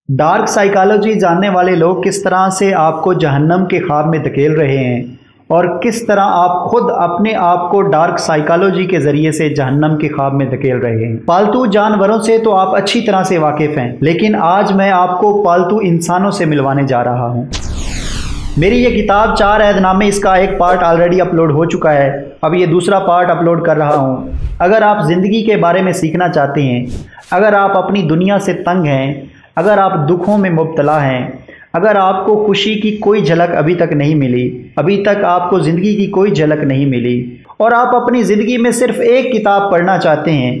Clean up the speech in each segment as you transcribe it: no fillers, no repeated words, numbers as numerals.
Dark psychology جاننے والے لوگ کس طرح سے آپ کو جہنم کے خواب میں دھکیل رہے ہیں اور کس طرح آپ خود اپنے آپ کو ڈارک سائیکالوجی کے ذریعے سے جہنم کے خواب میں دھکیل رہے ہیں۔ پالتو جانوروں سے تو آپ اچھی طرح سے واقف ہیں، لیکن آج میں آپ کو پالتو انسانوں سے ملوانے جا رہا ہوں۔ میری یہ کتاب 4 عہد نامے، اس کا ایک پارٹ آلریڈی اپلوڈ ہو چکا ہے، اب یہ دوسرا پارٹ اپلوڈ کر رہا ہوں۔ اگر آپ زندگی کے بارے میں سیکھنا چاہتے ہیں، اگر آپ اپنی دنیا سے تنگ ہیں، اگر آپ دکھوں میں مبتلا ہیں، اگر آپ کو خوشی کی کوئی جھلک ابھی تک نہیں ملی، ابھی تک آپ کو زندگی کی کوئی جھلک نہیں ملی، اور آپ اپنی زندگی میں صرف ایک کتاب پڑھنا چاہتے ہیں،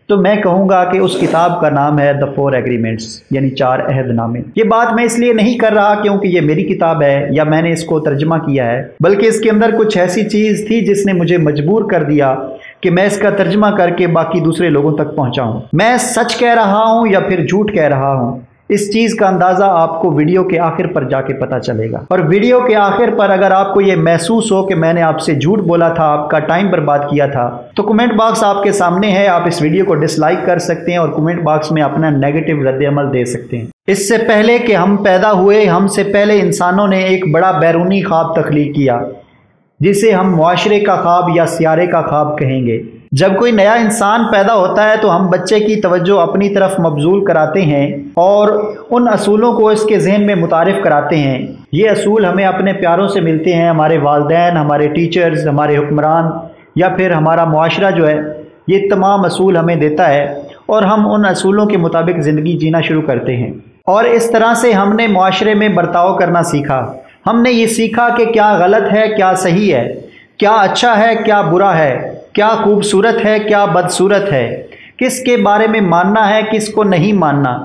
تو میں کہوں گا کہ اس کتاب کا نام ہے The 4 Agreements، یعنی 4 عہد نامے۔ یہ بات میں اس لیے نہیں کر رہا کیونکہ یہ میری کتاب ہے یا میں نے اس کو ترجمہ کیا ہے، بلکہ اس کے اندر کچھ ایسی چیز تھی جس نے مجھے مجبور کر دیا کہ میں اس کا ترجمہ کر کے باقی دوسرے لوگوں تک پہنچاؤں۔ میں سچ کہہ رہا ہوں یا پھر جھوٹ کہہ رہا ہوں، اس چیز کا اندازہ آپ کو ویڈیو کے آخر پر جا کے پتہ چلے گا۔ اور ویڈیو کے آخر پر اگر آپ کو یہ محسوس ہو کہ میں نے آپ سے جھوٹ بولا تھا، آپ کا ٹائم برباد کیا تھا، تو کمنٹ باکس آپ کے سامنے ہے، آپ اس ویڈیو کو ڈس لائک کر سکتے ہیں اور کمنٹ باکس میں اپنا نیگیٹو رد عمل دے سکتے ہیں۔ اس سے پہلے کہ ہم پیدا ہوئے، ہم سے پہلے انسانوں نے ایک بڑا بیرونی خواب تخلیق کیا، جسے ہم معاشرے کا خواب یا سیارے کا خواب کہیں گے۔ جب کوئی نیا انسان پیدا ہوتا ہے تو ہم بچے کی توجہ اپنی طرف مبذول کراتے ہیں اور ان اصولوں کو اس کے ذہن میں متعارف کراتے ہیں۔ یہ اصول ہمیں اپنے پیاروں سے ملتے ہیں، ہمارے والدین، ہمارے ٹیچرز، ہمارے حکمران یا پھر ہمارا معاشرہ جو ہے، یہ تمام اصول ہمیں دیتا ہے اور ہم ان اصولوں کے مطابق زندگی جینا شروع کرتے ہیں۔ اور اس طرح سے ہم نے معاشرے میں برتاؤ کرنا سیکھا۔ ہم نے یہ سیکھا کہ کیا غلط ہے، کیا صحیح ہے، کیا اچھا ہے، کیا برا ہے، کیا خوبصورت ہے، کیا بدصورت ہے، کس کے بارے میں ماننا ہے، کس کو نہیں ماننا،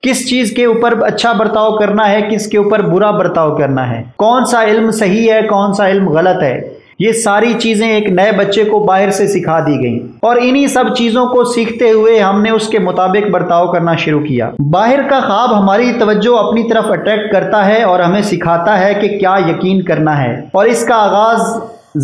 کس چیز کے اوپر اچھا برتاؤ کرنا ہے، کس کے اوپر برا برتاؤ کرنا ہے، کون سا علم صحیح ہے، کون سا علم غلط ہے۔ یہ ساری چیزیں ایک نئے بچے کو باہر سے سکھا دی گئیں، اور انہی سب چیزوں کو سیکھتے ہوئے ہم نے اس کے مطابق برتاؤ کرنا شروع کیا۔ باہر کا خواب ہماری توجہ اپنی طرف اٹریکٹ کرتا ہے اور ہمیں سکھاتا ہے کہ کیا یقین کرنا ہے، اور اس کا آغاز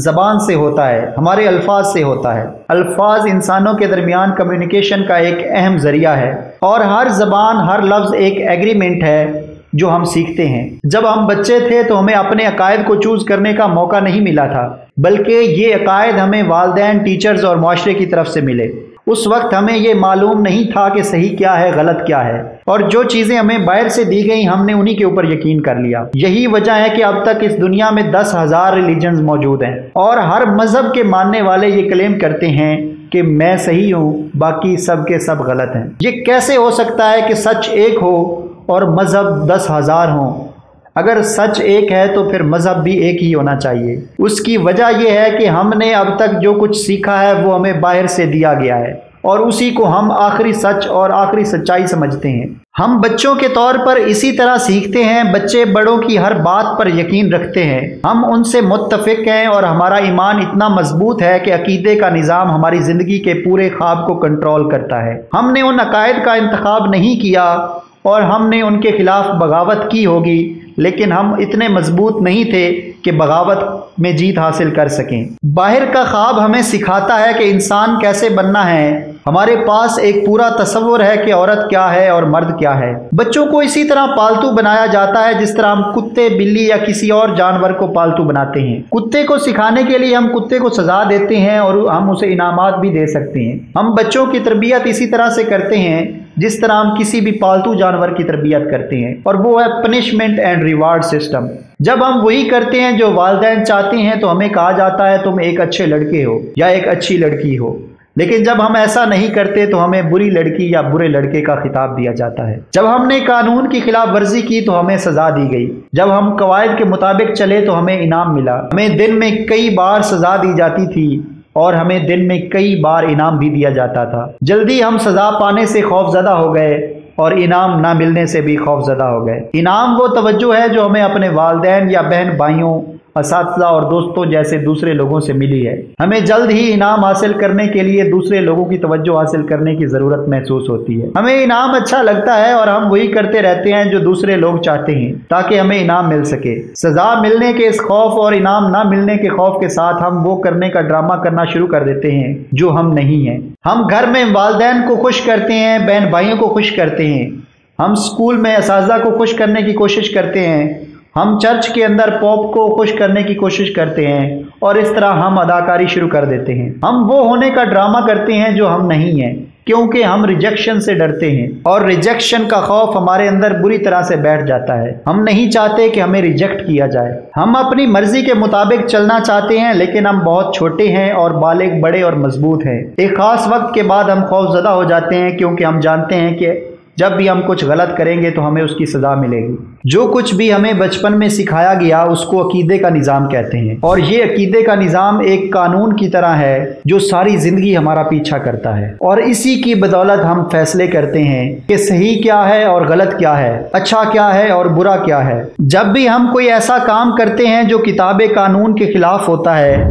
زبان سے ہوتا ہے، ہمارے الفاظ سے ہوتا ہے۔ الفاظ انسانوں کے درمیان کمیونیکیشن کا ایک اہم ذریعہ ہے، اور ہر زبان، ہر لفظ ایک ایگریمنٹ ہے جو ہم سیکھتے ہیں۔ جب ہم بچے تھے تو ہمیں اپنے عقائد کو چوز کرنے کا موقع نہیں ملا تھا، بلکہ یہ عقائد ہمیں والدین، ٹیچرز اور معاشرے کی طرف سے ملے۔ اس وقت ہمیں یہ معلوم نہیں تھا کہ صحیح کیا ہے، غلط کیا ہے، اور جو چیزیں ہمیں باہر سے دی گئیں ہم نے انہی کے اوپر یقین کر لیا۔ یہی وجہ ہے کہ اب تک اس دنیا میں 10,000 ریلیجنز موجود ہیں، اور ہر مذہب کے ماننے والے یہ کلیم کرتے ہیں کہ میں صحیح ہوں، باقی سب کے سب غلط ہیں۔ یہ کیسے ہو سکتا ہے کہ سچ ایک ہو اور مذہب 10,000 ہوں؟ اگر سچ ایک ہے تو پھر مذہب بھی ایک ہی ہونا چاہیے۔ اس کی وجہ یہ ہے کہ ہم نے اب تک جو کچھ سیکھا ہے وہ ہمیں باہر سے دیا گیا ہے، اور اسی کو ہم آخری سچ اور آخری سچائی سمجھتے ہیں۔ ہم بچوں کے طور پر اسی طرح سیکھتے ہیں، بچے بڑوں کی ہر بات پر یقین رکھتے ہیں، ہم ان سے متفق ہیں، اور ہمارا ایمان اتنا مضبوط ہے کہ عقیدے کا نظام ہماری زندگی کے پورے خواب کو کنٹرول کرتا ہے۔ ہم نے ان عقائد کا انتخاب نہیں کیا اور ہم نے ان کے خلاف بغاوت کی ہوگی، لیکن ہم اتنے مضبوط نہیں تھے کہ بغاوت میں جیت حاصل کر سکیں۔ باہر کا خواب ہمیں سکھاتا ہے کہ انسان کیسے بننا ہے۔ ہمارے پاس ایک پورا تصور ہے کہ عورت کیا ہے اور مرد کیا ہے۔ بچوں کو اسی طرح پالتو بنایا جاتا ہے جس طرح ہم کتے، بلی یا کسی اور جانور کو پالتو بناتے ہیں۔ کتے کو سکھانے کے لیے ہم کتے کو سزا دیتے ہیں اور ہم اسے انعامات بھی دے سکتے ہیں۔ ہم بچوں کی تربیت اسی طرح سے کرتے ہیں جس طرح ہم کسی بھی پالتو جانور کی تربیت کرتے ہیں، اور وہ ہے پنشمنٹ اینڈ ریوارڈ سسٹم۔ جب ہم وہی کرتے ہیں جو والدین چاہتے ہیں تو ہمیں کہا جاتا ہے تم ایک اچھے لڑکے ہو یا ایک اچھی لڑکی ہو، لیکن جب ہم ایسا نہیں کرتے تو ہمیں بری لڑکی یا برے لڑکے کا خطاب دیا جاتا ہے۔ جب ہم نے قانون کی خلاف ورزی کی تو ہمیں سزا دی گئی، جب ہم قواعد کے مطابق چلے تو ہمیں انعام ملا۔ ہمیں دن میں کئی بار سزا دی جاتی تھی اور ہمیں دن میں کئی بار انعام بھی دیا جاتا تھا۔ جلدی ہم سزا پانے سے خوف زدہ ہو گئے اور انعام نہ ملنے سے بھی خوف زدہ ہو گئے۔ انعام وہ توجہ ہے جو ہمیں اپنے والدین یا بہن بھائیوں، اساتذہ اور دوستوں جیسے دوسرے لوگوں سے ملی ہے۔ ہمیں جلد ہی انعام حاصل کرنے کے لیے دوسرے لوگوں کی توجہ حاصل کرنے کی ضرورت محسوس ہوتی ہے۔ ہمیں انعام اچھا لگتا ہے اور ہم وہی کرتے رہتے ہیں جو دوسرے لوگ چاہتے ہیں تاکہ ہمیں انعام مل سکے۔ سزا ملنے کے اس خوف اور انعام نہ ملنے کے خوف کے ساتھ ہم وہ کرنے کا ڈرامہ کرنا شروع کر دیتے ہیں جو ہم نہیں ہیں۔ ہم گھر میں والدین کو خوش کرتے ہیں، بہن بھائیوں کو خوش کرتے ہیں، हम स्कूल में اساتذہ کو خوش کرنے کی کوشش کرتے ہیں، ہم چرچ کے اندر پوپ کو خوش کرنے کی کوشش کرتے ہیں، اور اس طرح ہم اداکاری شروع کر دیتے ہیں۔ ہم وہ ہونے کا ڈرامہ کرتے ہیں جو ہم نہیں ہیں، کیونکہ ہم ریجیکشن سے ڈرتے ہیں، اور ریجیکشن کا خوف ہمارے اندر بری طرح سے بیٹھ جاتا ہے۔ ہم نہیں چاہتے کہ ہمیں ریجیکٹ کیا جائے۔ ہم اپنی مرضی کے مطابق چلنا چاہتے ہیں، لیکن ہم بہت چھوٹے ہیں اور بالغ بڑے اور مضبوط ہیں۔ ایک خاص وقت کے بعد ہم خوف زدہ ہو جاتے ہیں، کیونکہ ہم جانتے ہیں کہ جب بھی ہم کچھ غلط کریں گے تو ہمیں اس کی سزا ملے گی۔ جو کچھ بھی ہمیں بچپن میں سکھایا گیا اس کو عقیدے کا نظام کہتے ہیں، اور یہ عقیدے کا نظام ایک قانون کی طرح ہے جو ساری زندگی ہمارا پیچھا کرتا ہے، اور اسی کی بدولت ہم فیصلے کرتے ہیں کہ صحیح کیا ہے اور غلط کیا ہے، اچھا کیا ہے اور برا کیا ہے۔ جب بھی ہم کوئی ایسا کام کرتے ہیں جو کتاب قانون کے خلاف ہوتا ہے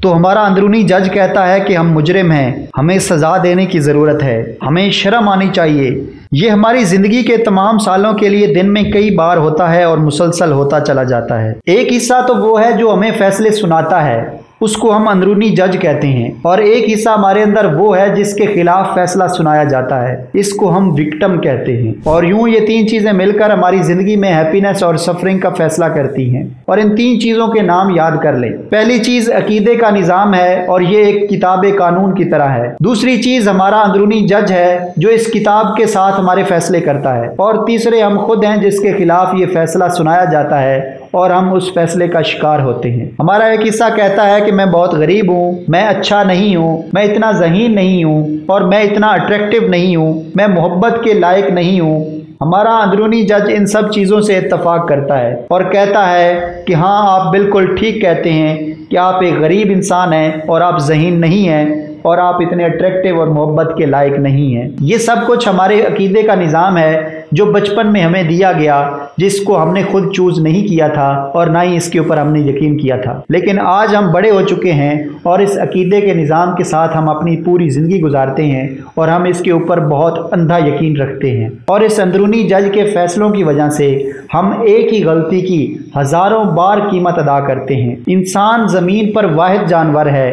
تو ہمارا اندرونی جج کہتا ہے کہ ہم مجرم ہیں، ہمیں سزا دینے کی ضرورت ہے، ہمیں شرم آنی چاہیے۔ یہ ہماری زندگی کے تمام سالوں کے لیے دن میں کئی بار ہوتا ہے اور مسلسل ہوتا چلا جاتا ہے۔ ایک حصہ تو وہ ہے جو ہمیں فیصلے سناتا ہے، اس کو ہم اندرونی جج کہتے ہیں، اور ایک حصہ ہمارے اندر وہ ہے جس کے خلاف فیصلہ سنایا جاتا ہے، اس کو ہم وکٹم کہتے ہیں۔ اور یوں یہ تین چیزیں مل کر ہماری زندگی میں ہیپینس اور سفرنگ کا فیصلہ کرتی ہیں، اور ان تین چیزوں کے نام یاد کر لیں۔ پہلی چیز عقیدے کا نظام ہے، اور یہ ایک کتاب قانون کی طرح ہے۔ دوسری چیز ہمارا اندرونی جج ہے جو اس کتاب کے ساتھ ہمارے فیصلے کرتا ہے، اور تیسرے ہم خود ہیں جس کے خلاف یہ فیصلہ سنایا جاتا ہے اور ہم اس فیصلے کا شکار ہوتے ہیں۔ ہمارا ایک حصہ کہتا ہے کہ میں بہت غریب ہوں، میں اچھا نہیں ہوں، میں اتنا ذہین نہیں ہوں، اور میں اتنا اٹریکٹیو نہیں ہوں، میں محبت کے لائق نہیں ہوں۔ ہمارا اندرونی جج ان سب چیزوں سے اتفاق کرتا ہے اور کہتا ہے کہ ہاں آپ بالکل ٹھیک کہتے ہیں کہ آپ ایک غریب انسان ہیں، اور آپ ذہین نہیں ہیں، اور آپ اتنے اٹریکٹیو اور محبت کے لائق نہیں ہیں۔ یہ سب کچھ ہمارے عقیدے کا نظام ہے جو بچپن میں ہمیں دیا گیا، جس کو ہم نے خود چوز نہیں کیا تھا اور نہ ہی اس کے اوپر ہم نے یقین کیا تھا۔ لیکن آج ہم بڑے ہو چکے ہیں اور اس عقیدے کے نظام کے ساتھ ہم اپنی پوری زندگی گزارتے ہیں، اور ہم اس کے اوپر بہت اندھا یقین رکھتے ہیں، اور اس اندرونی جج کے فیصلوں کی وجہ سے ہم ایک ہی غلطی کی ہزاروں بار قیمت ادا کرتے ہیں۔ انسان زمین پر واحد جانور ہے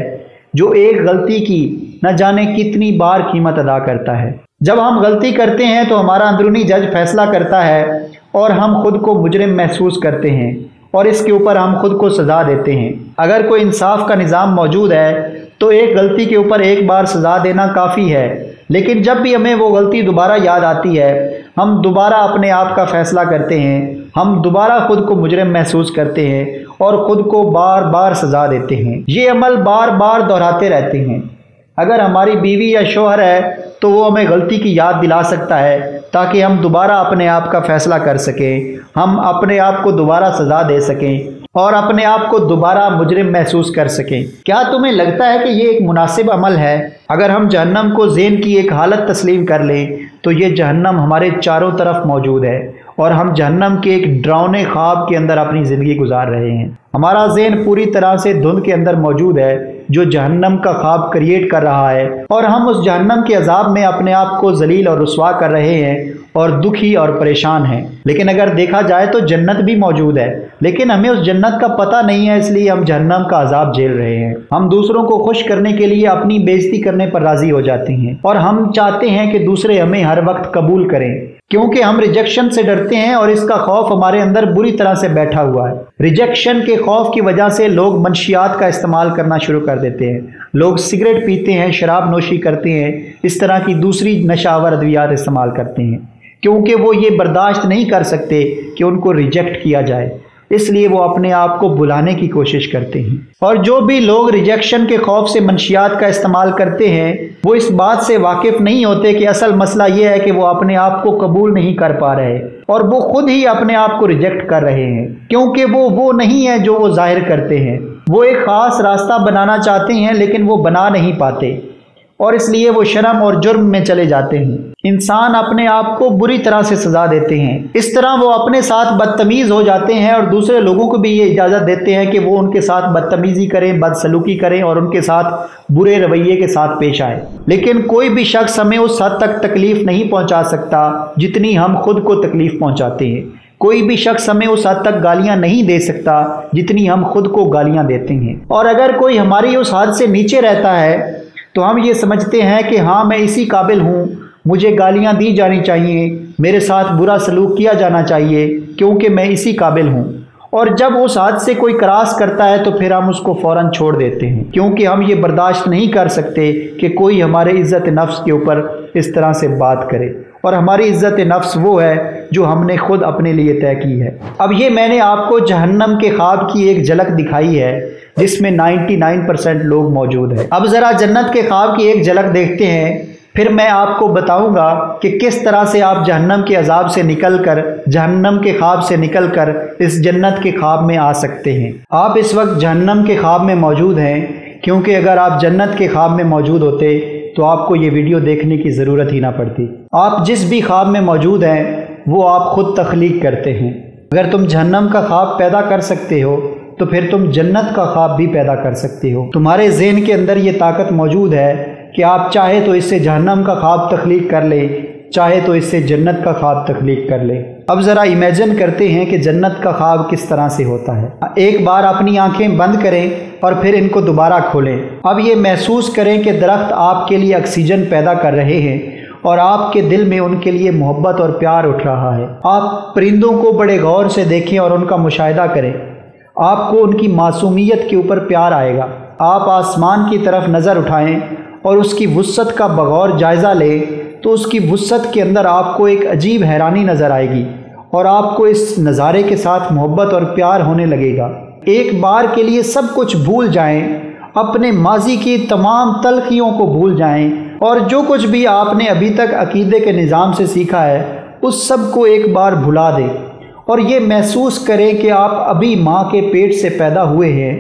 جو ایک غلطی کی نہ جانے کتنی بار قیمت ادا کرتا ہے۔ جب ہم غلطی کرتے ہیں تو ہمارا اندرونی جج فیصلہ کرتا ہے، اور ہم خود کو مجرم محسوس کرتے ہیں، اور اس کے اوپر ہم خود کو سزا دیتے ہیں۔ اگر کوئی انصاف کا نظام موجود ہے تو ایک غلطی کے اوپر ایک بار سزا دینا کافی ہے، لیکن جب بھی ہمیں وہ غلطی دوبارہ یاد آتی ہے ہم دوبارہ اپنے آپ کا فیصلہ کرتے ہیں، ہم دوبارہ خود کو مجرم محسوس کرتے ہیں اور خود کو بار بار سزا دیتے ہیں۔ یہ عمل بار بار دہراتے رہتے ہیں۔ اگر ہماری بیوی یا شوہر ہے تو وہ ہمیں غلطی کی یاد دلا سکتا ہے تاکہ ہم دوبارہ اپنے آپ کا فیصلہ کر سکیں، ہم اپنے آپ کو دوبارہ سزا دے سکیں اور اپنے آپ کو دوبارہ مجرم محسوس کر سکیں۔ کیا تمہیں لگتا ہے کہ یہ ایک مناسب عمل ہے؟ اگر ہم جہنم کو ذہن کی ایک حالت تسلیم کر لیں تو یہ جہنم ہمارے چاروں طرف موجود ہے، اور ہم جہنم کے ایک ڈراؤنے خواب کے اندر اپنی زندگی گزار رہے ہیں۔ ہمارا ذہن پوری طرح سے دھند کے اندر موجود ہے جو جہنم کا خواب کریٹ کر رہا ہے، اور ہم اس جہنم کے عذاب میں اپنے آپ کو ذلیل اور رسوا کر رہے ہیں اور دکھی اور پریشان ہیں۔ لیکن اگر دیکھا جائے تو جنت بھی موجود ہے، لیکن ہمیں اس جنت کا پتہ نہیں ہے، اس لیے ہم جہنم کا عذاب جھیل رہے ہیں۔ ہم دوسروں کو خوش کرنے کے لیے اپنی بےعزتی کرنے پر راضی ہو جاتے ہیں، اور ہم چاہتے ہیں کہ دوسرے ہمیں ہر وقت قبول کریں، کیونکہ ہم ریجیکشن سے ڈرتے ہیں اور اس کا خوف ہمارے اندر بری طرح سے بیٹھا ہوا ہے۔ ریجیکشن کے خوف کی وجہ سے لوگ منشیات کا استعمال کرنا شروع کر دیتے ہیں، لوگ سگریٹ پیتے ہیں، شراب نوشی کرتے ہیں، اس طرح کی دوسری نشہ آور ادویات استعمال کرتے ہیں، کیونکہ وہ یہ برداشت نہیں کر سکتے کہ ان کو ریجیکٹ کیا جائے، اس لیے وہ اپنے آپ کو بلانے کی کوشش کرتے ہیں۔ اور جو بھی لوگ ریجیکشن کے خوف سے منشیات کا استعمال کرتے ہیں وہ اس بات سے واقف نہیں ہوتے کہ اصل مسئلہ یہ ہے کہ وہ اپنے آپ کو قبول نہیں کر پا رہے، اور وہ خود ہی اپنے آپ کو ریجیکٹ کر رہے ہیں، کیونکہ وہ نہیں ہے جو وہ ظاہر کرتے ہیں۔ وہ ایک خاص راستہ بنانا چاہتے ہیں لیکن وہ بنا نہیں پاتے، اور اس لیے وہ شرم اور جرم میں چلے جاتے ہیں۔ انسان اپنے آپ کو بری طرح سے سزا دیتے ہیں، اس طرح وہ اپنے ساتھ بدتمیز ہو جاتے ہیں اور دوسرے لوگوں کو بھی یہ اجازت دیتے ہیں کہ وہ ان کے ساتھ بدتمیزی کریں، بدسلوکی کریں اور ان کے ساتھ برے رویے کے ساتھ پیش آئے۔ لیکن کوئی بھی شخص ہمیں اس حد تک تکلیف نہیں پہنچا سکتا جتنی ہم خود کو تکلیف پہنچاتے ہیں۔ کوئی بھی شخص ہمیں اس حد تک گالیاں نہیں دے سکتا جتنی ہم خود کو گالیاں دیتے ہیں، اور اگر کوئی ہماری اس حد سے نیچے رہتا ہے تو ہم یہ سمجھتے ہیں کہ ہاں میں اسی قابل ہوں، مجھے گالیاں دی جانی چاہیے، میرے ساتھ برا سلوک کیا جانا چاہیے کیونکہ میں اسی قابل ہوں، اور جب اس حد سے کوئی کراس کرتا ہے تو پھر ہم اس کو فوراً چھوڑ دیتے ہیں، کیونکہ ہم یہ برداشت نہیں کر سکتے کہ کوئی ہمارے عزت نفس کے اوپر اس طرح سے بات کرے، اور ہماری عزت نفس وہ ہے جو ہم نے خود اپنے لیے طے کی ہے۔ اب یہ میں نے آپ کو جہنم کے خواب کی ایک جھلک دکھائی ہے جس میں 99% لوگ موجود ہیں۔ اب ذرا جنت کے خواب کی ایک جھلک دیکھتے ہیں، پھر میں آپ کو بتاؤں گا کہ کس طرح سے آپ جہنم کے عذاب سے نکل کر، جہنم کے خواب سے نکل کر اس جنت کے خواب میں آ سکتے ہیں۔ آپ اس وقت جہنم کے خواب میں موجود ہیں، کیونکہ اگر آپ جنت کے خواب میں موجود ہوتے تو آپ کو یہ ویڈیو دیکھنے کی ضرورت ہی نہ پڑتی۔ آپ جس بھی خواب میں موجود ہیں وہ آپ خود تخلیق کرتے ہیں۔ اگر تم جہنم کا خواب پیدا کر سکتے ہو تو پھر تم جنت کا خواب بھی پیدا کر سکتے ہو۔ تمہارے ذہن کے اندر یہ طاقت موجود ہے کہ آپ چاہے تو اس سے جہنم کا خواب تخلیق کر لیں، چاہے تو اس سے جنت کا خواب تخلیق کر لیں۔ اب ذرا امیجن کرتے ہیں کہ جنت کا خواب کس طرح سے ہوتا ہے۔ ایک بار اپنی آنکھیں بند کریں اور پھر ان کو دوبارہ کھولیں۔ اب یہ محسوس کریں کہ درخت آپ کے لیے آکسیجن پیدا کر رہے ہیں اور آپ کے دل میں ان کے لیے محبت اور پیار اٹھ رہا ہے۔ آپ پرندوں کو بڑے غور سے دیکھیں اور ان کا مشاہدہ کریں، آپ کو ان کی معصومیت کے اوپر پیار آئے گا۔ آپ آسمان کی طرف نظر اٹھائیں اور اس کی وسعت کا بغور جائزہ لیں تو اس کی وسعت کے اندر آپ کو ایک عجیب حیرانی نظر آئے گی اور آپ کو اس نظارے کے ساتھ محبت اور پیار ہونے لگے گا۔ ایک بار کے لیے سب کچھ بھول جائیں، اپنے ماضی کی تمام تلخیوں کو بھول جائیں اور جو کچھ بھی آپ نے ابھی تک عقیدے کے نظام سے سیکھا ہے اس سب کو ایک بار بھلا دیں اور یہ محسوس کریں کہ آپ ابھی ماں کے پیٹ سے پیدا ہوئے ہیں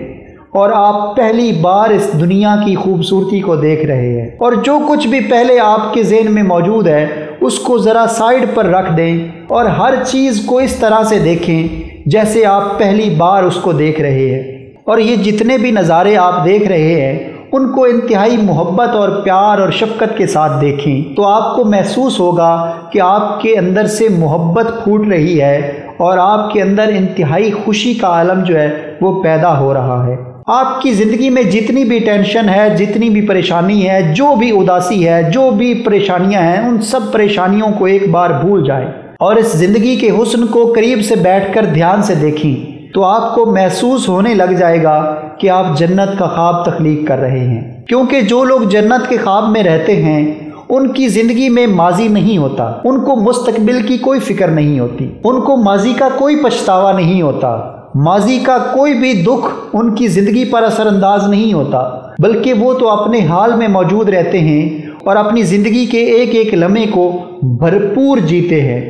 اور آپ پہلی بار اس دنیا کی خوبصورتی کو دیکھ رہے ہیں، اور جو کچھ بھی پہلے آپ کے ذہن میں موجود ہے اس کو ذرا سائیڈ پر رکھ دیں اور ہر چیز کو اس طرح سے دیکھیں جیسے آپ پہلی بار اس کو دیکھ رہے ہیں، اور یہ جتنے بھی نظارے آپ دیکھ رہے ہیں ان کو انتہائی محبت اور پیار اور شفقت کے ساتھ دیکھیں تو آپ کو محسوس ہوگا کہ آپ کے اندر سے محبت پھوٹ رہی ہے اور آپ کے اندر انتہائی خوشی کا عالم جو ہے وہ پیدا ہو رہا ہے۔ آپ کی زندگی میں جتنی بھی ٹینشن ہے، جتنی بھی پریشانی ہے، جو بھی اداسی ہے، جو بھی پریشانیاں ہیں، ان سب پریشانیوں کو ایک بار بھول جائیں اور اس زندگی کے حسن کو قریب سے بیٹھ کر دھیان سے دیکھیں تو آپ کو محسوس ہونے لگ جائے گا کہ آپ جنت کا خواب تخلیق کر رہے ہیں، کیونکہ جو لوگ جنت کے خواب میں رہتے ہیں ان کی زندگی میں ماضی نہیں ہوتا، ان کو مستقبل کی کوئی فکر نہیں ہوتی، ان کو ماضی کا کوئی پچھتاوا نہیں ہوتا، ماضی کا کوئی بھی دکھ ان کی زندگی پر اثر انداز نہیں ہوتا، بلکہ وہ تو اپنے حال میں موجود رہتے ہیں اور اپنی زندگی کے ایک ایک لمحے کو بھرپور جیتے ہیں۔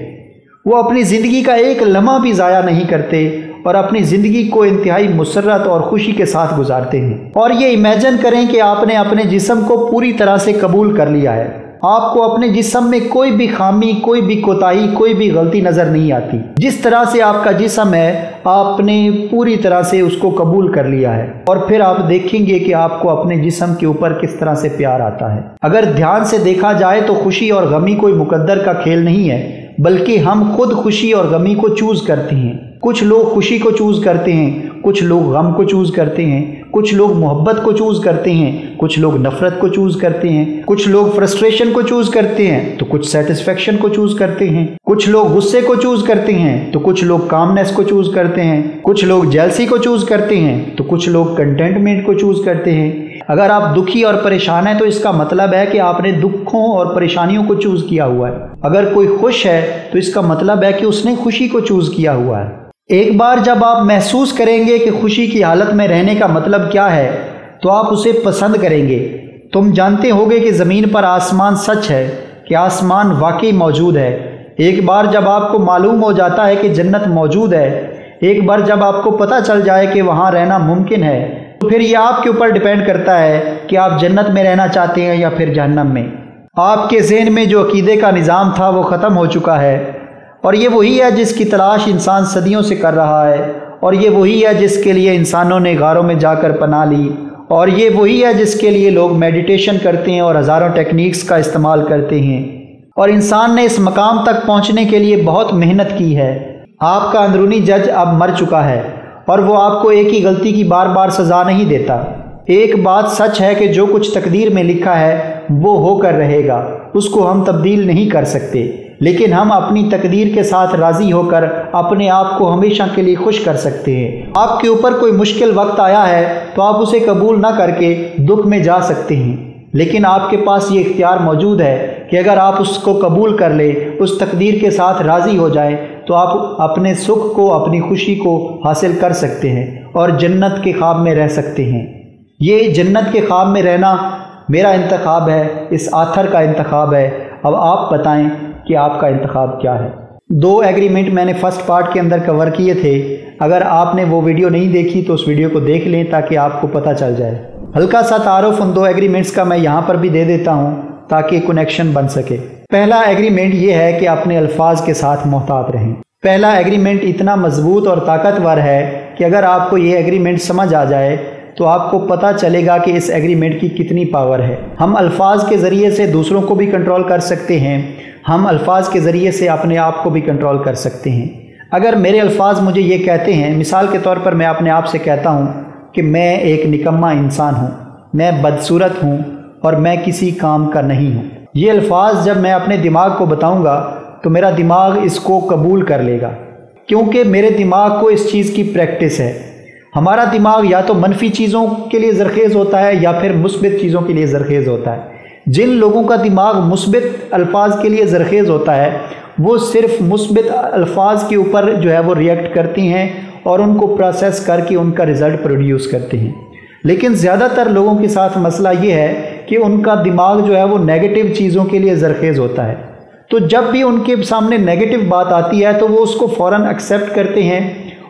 وہ اپنی زندگی کا ایک لمحہ بھی ضائع نہیں کرتے اور اپنی زندگی کو انتہائی مسرت اور خوشی کے ساتھ گزارتے ہیں۔ اور یہ امیجن کریں کہ آپ نے اپنے جسم کو پوری طرح سے قبول کر لیا ہے، آپ کو اپنے جسم میں کوئی بھی خامی، کوئی بھی کوتاہی، کوئی بھی غلطی نظر نہیں آتی۔ جس طرح سے آپ کا جسم ہے آپ نے پوری طرح سے اس کو قبول کر لیا ہے، اور پھر آپ دیکھیں گے کہ آپ کو اپنے جسم کے اوپر کس طرح سے پیار آتا ہے۔ اگر دھیان سے دیکھا جائے تو خوشی اور غمی کوئی مقدر کا کھیل نہیں ہے، بلکہ ہم خود خوشی اور غمی کو چوز کرتے ہیں۔ کچھ لوگ خوشی کو چوز کرتے ہیں، کچھ لوگ غم کو چوز کرتے ہیں، کچھ لوگ محبت کو چوز کرتے ہیں، کچھ لوگ نفرت کو چوز کرتے ہیں، کچھ لوگ فرسٹریشن کو چوز کرتے ہیں تو کچھ سیٹسفیکشن کو چوز کرتے ہیں، کچھ لوگ غصے کو چوز کرتے ہیں تو کچھ لوگ کامنس کو چوز کرتے ہیں، کچھ لوگ جیلسی کو چوز کرتے ہیں تو کچھ لوگ کنٹینٹمنٹ کو چوز کرتے ہیں۔ اگر آپ دکھی اور پریشان ہیں تو اس کا مطلب ہے کہ آپ نے دکھوں اور پریشانیوں کو چوز کیا ہوا ہے۔ اگر کوئی خوش ہے تو اس کا مطلب ہے کہ اس نے خوشی کو چوز کیا ہوا ہے۔ ایک بار جب آپ محسوس کریں گے کہ خوشی کی حالت میں رہنے کا مطلب کیا ہے تو آپ اسے پسند کریں گے۔ تم جانتے ہوگے کہ زمین پر آسمان سچ ہے، کہ آسمان واقعی موجود ہے۔ ایک بار جب آپ کو معلوم ہو جاتا ہے کہ جنت موجود ہے، ایک بار جب آپ کو پتہ چل جائے کہ وہاں رہنا ممکن ہے، تو پھر یہ آپ کے اوپر ڈیپینڈ کرتا ہے کہ آپ جنت میں رہنا چاہتے ہیں یا پھر جہنم میں۔ آپ کے ذہن میں جو عقیدے کا نظام تھا وہ ختم ہو چکا ہے، اور یہ وہی ہے جس کی تلاش انسان صدیوں سے کر رہا ہے، اور یہ وہی ہے جس کے لیے انسانوں نے غاروں میں جا کر پناہ لی، اور یہ وہی ہے جس کے لیے لوگ میڈیٹیشن کرتے ہیں اور ہزاروں ٹیکنیکس کا استعمال کرتے ہیں، اور انسان نے اس مقام تک پہنچنے کے لیے بہت محنت کی ہے۔ آپ کا اندرونی جج اب مر چکا ہے اور وہ آپ کو ایک ہی غلطی کی بار بار سزا نہیں دیتا۔ ایک بات سچ ہے کہ جو کچھ تقدیر میں لکھا ہے وہ ہو کر رہے گا، اس کو ہم تبدیل نہیں کر سکتے، लेकिन हम अपनी तकदीर के साथ राज़ी होकर अपने आप को हमेशा के लिए खुश कर सकते हैं। आपके ऊपर कोई मुश्किल वक्त आया है तो आप उसे कबूल ना करके दुख में जा सकते हैं, लेकिन आपके पास ये इख्तियार मौजूद है कि अगर आप उसको कबूल कर ले, उस तकदीर के साथ राज़ी हो जाए, तो आप अपने सुख को, अपनी खुशी को हासिल कर सकते हैं और जन्नत के ख्वाब में रह सकते हैं। ये जन्नत के ख्वाब में रहना मेरा इंतखाब है, इस आथर का इंतखाब है। अब आप बताएं कि आपका इंतखाब क्या है। 2 एग्रीमेंट मैंने फ़र्स्ट पार्ट के अंदर कवर किए थे। अगर आपने वो वीडियो नहीं देखी तो उस वीडियो को देख लें ताकि आपको पता चल जाए। हल्का सा तारुफ उन 2 एग्रीमेंट्स का मैं यहाँ पर भी दे देता हूँ ताकि कनेक्शन बन सके। पहला एग्रीमेंट ये है कि अपने अल्फाज के साथ मोहतात रहें। पहला एग्रीमेंट इतना मजबूत और ताकतवर है कि अगर आपको ये एग्रीमेंट समझ आ जाए तो आपको पता चलेगा कि इस एग्रीमेंट की कितनी पावर है। हम अल्फाज के ज़रिए से दूसरों को भी कंट्रोल कर सकते हैं, हम अल्फाज के ज़रिए से अपने आप को भी कंट्रोल कर सकते हैं। अगर मेरे अल्फाज मुझे ये कहते हैं, मिसाल के तौर पर मैं अपने आप से कहता हूँ कि मैं एक निकम्मा इंसान हूँ, मैं बदसूरत हूँ और मैं किसी काम का नहीं हूँ। ये अल्फाज जब मैं अपने दिमाग को बताऊँगा तो मेरा दिमाग इसको कबूल कर लेगा, क्योंकि मेरे दिमाग को इस चीज़ की प्रैक्टिस है। हमारा दिमाग या तो मनफी चीज़ों के लिए ज़रखेज़ होता है या फिर मुस्बित चीज़ों के लिए ज़रखेज़ होता है। जिन लोगों का दिमाग मुस्बित अल्फाज के लिए ज़रखेज़ होता है वो सिर्फ मुस्बित अल्फाज के ऊपर जो है वो रिएक्ट करती हैं और उनको प्रोसेस करके उनका रिज़ल्ट प्रोड्यूस करते हैं। लेकिन ज़्यादातर लोगों के साथ मसला ये है कि उनका दिमाग जो है वो नेगेटिव चीज़ों के लिए ज़रखेज़ होता है। तो जब भी उनके सामने नेगेटिव बात आती है तो वो उसको फ़ौरन एक्सेप्ट करते हैं,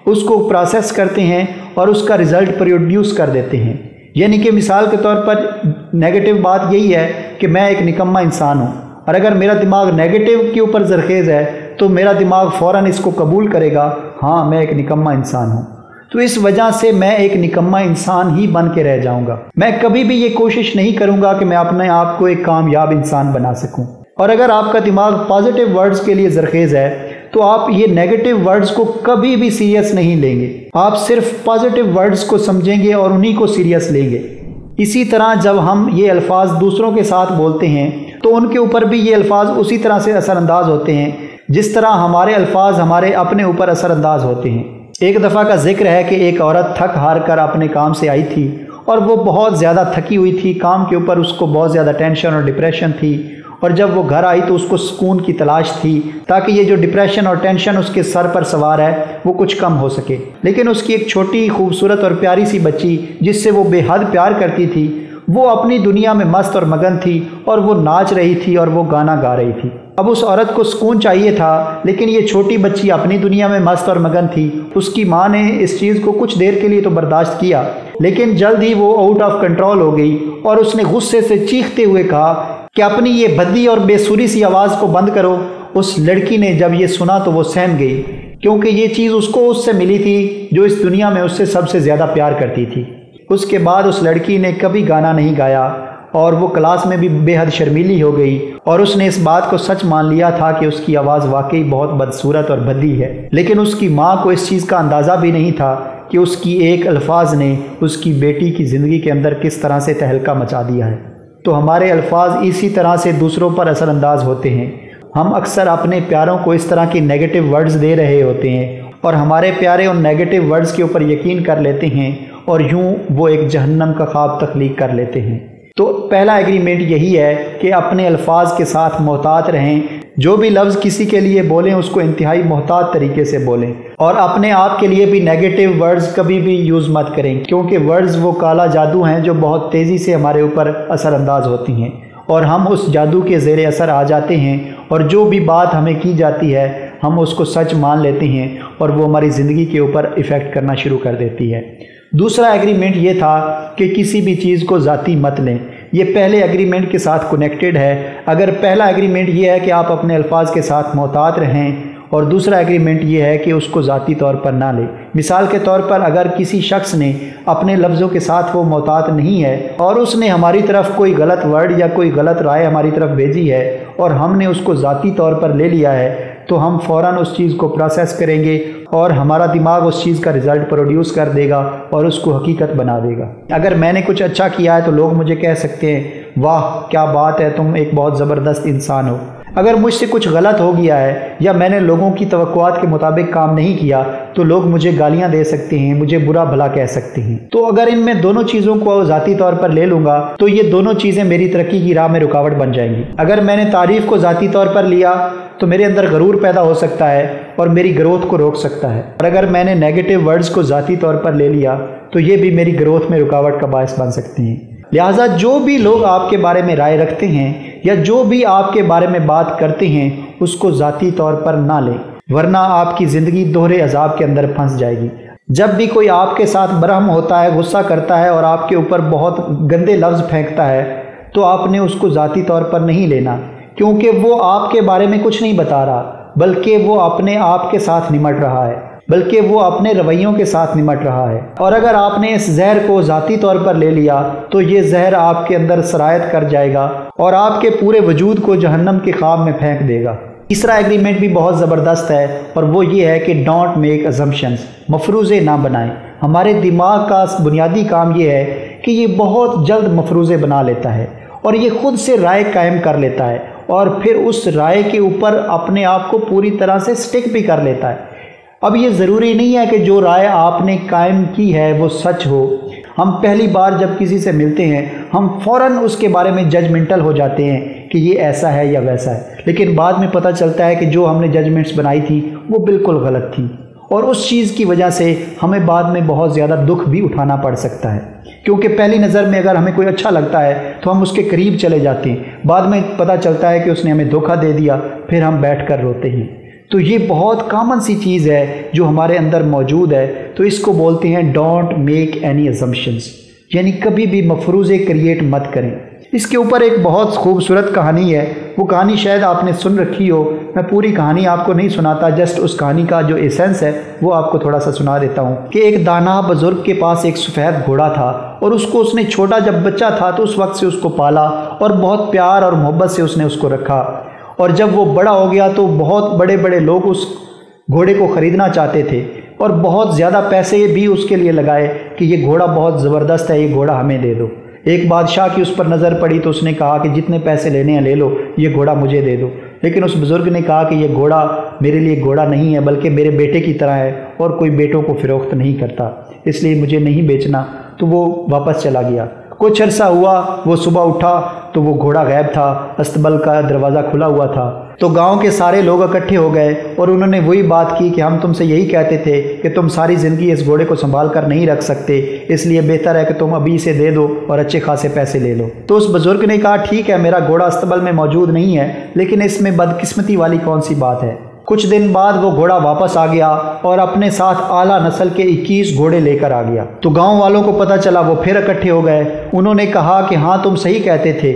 उसको प्रोसेस करते हैं और उसका रिज़ल्ट प्रोड्यूस कर देते हैं। यानी कि मिसाल के तौर पर नेगेटिव बात यही है कि मैं एक निकम्मा इंसान हूँ, और अगर मेरा दिमाग नेगेटिव के ऊपर ज़रखेज़ है तो मेरा दिमाग फ़ौरन इसको कबूल करेगा, हाँ मैं एक निकम्मा इंसान हूँ। तो इस वजह से मैं एक निकम्मा इंसान ही बन के रह जाऊँगा। मैं कभी भी ये कोशिश नहीं करूँगा कि मैं अपने आप को एक कामयाब इंसान बना सकूँ। और अगर आपका दिमाग पॉजिटिव वर्ड्स के लिए ज़रखेज़ है तो आप ये नेगेटिव वर्ड्स को कभी भी सीरियस नहीं लेंगे, आप सिर्फ पॉजिटिव वर्ड्स को समझेंगे और उन्हीं को सीरियस लेंगे। इसी तरह जब हम ये अल्फाज दूसरों के साथ बोलते हैं तो उनके ऊपर भी ये अल्फाज उसी तरह से असरअंदाज होते हैं जिस तरह हमारे अल्फाज हमारे अपने ऊपर असरअंदाज होते हैं। एक दफ़ा का जिक्र है कि एक औरत थक हार कर अपने काम से आई थी और वो बहुत ज़्यादा थकी हुई थी, काम के ऊपर उसको बहुत ज़्यादा टेंशन और डिप्रेशन थी, और जब वो घर आई तो उसको सुकून की तलाश थी ताकि ये जो डिप्रेशन और टेंशन उसके सर पर सवार है वो कुछ कम हो सके। लेकिन उसकी एक छोटी खूबसूरत और प्यारी सी बच्ची जिससे वो बेहद प्यार करती थी वो अपनी दुनिया में मस्त और मगन थी और वो नाच रही थी और वो गाना गा रही थी। अब उस औरत को सुकून चाहिए था, लेकिन ये छोटी बच्ची अपनी दुनिया में मस्त और मगन थी। उसकी माँ ने इस चीज़ को कुछ देर के लिए तो बर्दाश्त किया, लेकिन जल्द ही वो आउट ऑफ कंट्रोल हो गई और उसने गुस्से से चीखते हुए कहा कि अपनी ये भद्दी और बेसुरी सी आवाज़ को बंद करो। उस लड़की ने जब ये सुना तो वो सहम गई, क्योंकि ये चीज़ उसको उससे मिली थी जो इस दुनिया में उससे सबसे ज़्यादा प्यार करती थी। उसके बाद उस लड़की ने कभी गाना नहीं गाया और वो क्लास में भी बेहद शर्मीली हो गई और उसने इस बात को सच मान लिया था कि उसकी आवाज़ वाकई बहुत बदसूरत और भद्दी है। लेकिन उसकी माँ को इस चीज़ का अंदाज़ा भी नहीं था कि उसकी एक अल्फाज ने उसकी बेटी की ज़िंदगी के अंदर किस तरह से तहलका मचा दिया है। तो हमारे अल्फाज इसी तरह से दूसरों पर असरअंदाज होते हैं। हम अक्सर अपने प्यारों को इस तरह की नेगेटिव वर्ड्स दे रहे होते हैं और हमारे प्यारे उन नेगेटिव वर्ड्स के ऊपर यकीन कर लेते हैं और यूं वो एक जहन्नम का ख्वाब तख्लीक कर लेते हैं। तो पहला एग्रीमेंट यही है कि अपने अल्फाज के साथ मोहतात रहें। जो भी लफ्ज़ किसी के लिए बोलें उसको इंतहाई मोहतात तरीके से बोलें और अपने आप के लिए भी नेगेटिव वर्ड्स कभी भी यूज़ मत करें, क्योंकि वर्ड्स वो काला जादू हैं जो बहुत तेज़ी से हमारे ऊपर असरअंदाज होती हैं और हम उस जादू के ज़ेरे असर आ जाते हैं और जो भी बात हमें की जाती है हम उसको सच मान लेते हैं और वो हमारी ज़िंदगी के ऊपर इफ़ेक्ट करना शुरू कर देती है। दूसरा एग्रीमेंट ये था कि किसी भी चीज़ को ज़ाती मत लें। ये पहले एग्रीमेंट के साथ कनेक्टेड है। अगर पहला एग्रीमेंट ये है कि आप अपने अल्फाज के साथ मोहतात रहें और दूसरा एग्रीमेंट ये है कि उसको ज़ाती तौर पर ना लें। मिसाल के तौर पर अगर किसी शख्स ने अपने लफ्ज़ों के साथ वो मोहतात नहीं है और उसने हमारी तरफ कोई गलत वर्ड या कोई गलत राय हमारी तरफ भेजी है और हमने उसको ज़ाती तौर पर ले लिया है तो हम फ़ौरन उस चीज़ को प्रोसेस करेंगे और हमारा दिमाग उस चीज़ का रिज़ल्ट प्रोड्यूस कर देगा और उसको हकीकत बना देगा। अगर मैंने कुछ अच्छा किया है तो लोग मुझे कह सकते हैं वाह क्या बात है, तुम एक बहुत ज़बरदस्त इंसान हो। अगर मुझसे कुछ गलत हो गया है या मैंने लोगों की तवक्कुआत के मुताबिक काम नहीं किया तो लोग मुझे गालियां दे सकते हैं, मुझे बुरा भला कह सकते हैं। तो अगर इनमें दोनों चीज़ों को ज़ाती तौर पर ले लूँगा तो ये दोनों चीज़ें मेरी तरक्की की राह में रुकावट बन जाएंगी। अगर मैंने तारीफ़ को ज़ाती तौर पर लिया तो मेरे अंदर गरूर पैदा हो सकता है और मेरी ग्रोथ को रोक सकता है, और अगर मैंने नेगेटिव वर्ड्स को ज़ाती तौर पर ले लिया तो ये भी मेरी ग्रोथ में रुकावट का बायस बन सकती हैं। लिहाजा जो भी लोग आपके बारे में राय रखते हैं या जो भी आपके बारे में बात करते हैं उसको ज़ाती तौर पर ना लें, वरना आपकी ज़िंदगी दोहरे अजाब के अंदर फंस जाएगी। जब भी कोई आपके साथ बरहम होता है, गुस्सा करता है और आपके ऊपर बहुत गंदे लफ्ज़ फेंकता है तो आपने उसको ज़ाती तौर पर नहीं लेना, क्योंकि वो आपके बारे में कुछ नहीं बता रहा, बल्कि वो अपने आप के साथ निमट रहा है, बल्कि वो अपने रवैयों के साथ निमट रहा है। और अगर आपने इस जहर को ज़ाती तौर पर ले लिया तो ये जहर आपके अंदर सरायत कर जाएगा और आपके पूरे वजूद को जहन्नम के ख्वाब में फेंक देगा। तीसरा एग्रीमेंट भी बहुत ज़बरदस्त है और वो ये है कि डोंट मेक अजम्पशंस, मफरूज़े ना बनाएं। हमारे दिमाग का बुनियादी काम ये है कि ये बहुत जल्द मफरूज़े बना लेता है और ये खुद से राय कायम कर लेता है और फिर उस राय के ऊपर अपने आप को पूरी तरह से स्टिक भी कर लेता है। अब ये ज़रूरी नहीं है कि जो राय आपने कायम की है वो सच हो। हम पहली बार जब किसी से मिलते हैं हम फ़ौरन उसके बारे में जजमेंटल हो जाते हैं कि ये ऐसा है या वैसा है, लेकिन बाद में पता चलता है कि जो हमने जजमेंट्स बनाई थी वो बिल्कुल गलत थी और उस चीज़ की वजह से हमें बाद में बहुत ज़्यादा दुख भी उठाना पड़ सकता है। क्योंकि पहली नज़र में अगर हमें कोई अच्छा लगता है तो हम उसके करीब चले जाते हैं, बाद में पता चलता है कि उसने हमें धोखा दे दिया, फिर हम बैठ कर रोते हैं। तो ये बहुत कॉमन सी चीज़ है जो हमारे अंदर मौजूद है। तो इसको बोलते हैं डोंट मेक एनी अजम्पशंस, यानी कभी भी मफरूज़े क्रिएट मत करें। इसके ऊपर एक बहुत खूबसूरत कहानी है, वो कहानी शायद आपने सुन रखी हो। मैं पूरी कहानी आपको नहीं सुनाता, जस्ट उस कहानी का जो एसेंस है वो आपको थोड़ा सा सुना देता हूँ कि एक दाना बुजुर्ग के पास एक सफ़ेद घोड़ा था और उसको उसने छोटा जब बच्चा था तो उस वक्त से उसको पाला और बहुत प्यार और मोहब्बत से उसने उसको रखा। और जब वो बड़ा हो गया तो बहुत बड़े बड़े लोग उस घोड़े को ख़रीदना चाहते थे और बहुत ज़्यादा पैसे भी उसके लिए लगाए कि ये घोड़ा बहुत ज़बरदस्त है, ये घोड़ा हमें दे दो। एक बादशाह की उस पर नज़र पड़ी तो उसने कहा कि जितने पैसे लेने हैं ले लो, ये घोड़ा मुझे दे दो। लेकिन उस बुज़ुर्ग ने कहा कि ये घोड़ा मेरे लिए घोड़ा नहीं है, बल्कि मेरे बेटे की तरह है और कोई बेटों को फ़रोख्त नहीं करता, इसलिए मुझे नहीं बेचना। तो वो वापस चला गया। कुछ अरसा हुआ, वो सुबह उठा तो वो घोड़ा गायब था, अस्तबल का दरवाज़ा खुला हुआ था। तो गांव के सारे लोग इकट्ठे हो गए और उन्होंने वही बात की कि हम तुमसे यही कहते थे कि तुम सारी ज़िंदगी इस घोड़े को संभाल कर नहीं रख सकते, इसलिए बेहतर है कि तुम अभी इसे दे दो और अच्छे खासे पैसे ले लो। तो उस बुज़ुर्ग ने कहा ठीक है, मेरा घोड़ा अस्तबल में मौजूद नहीं है, लेकिन इसमें बदकिस्मती वाली कौन सी बात है। कुछ दिन बाद वो घोड़ा वापस आ गया और अपने साथ आला नस्ल के 21 घोड़े लेकर आ गया। तो गांव वालों को पता चला, वो फिर इकट्ठे हो गए। उन्होंने कहा कि हाँ तुम सही कहते थे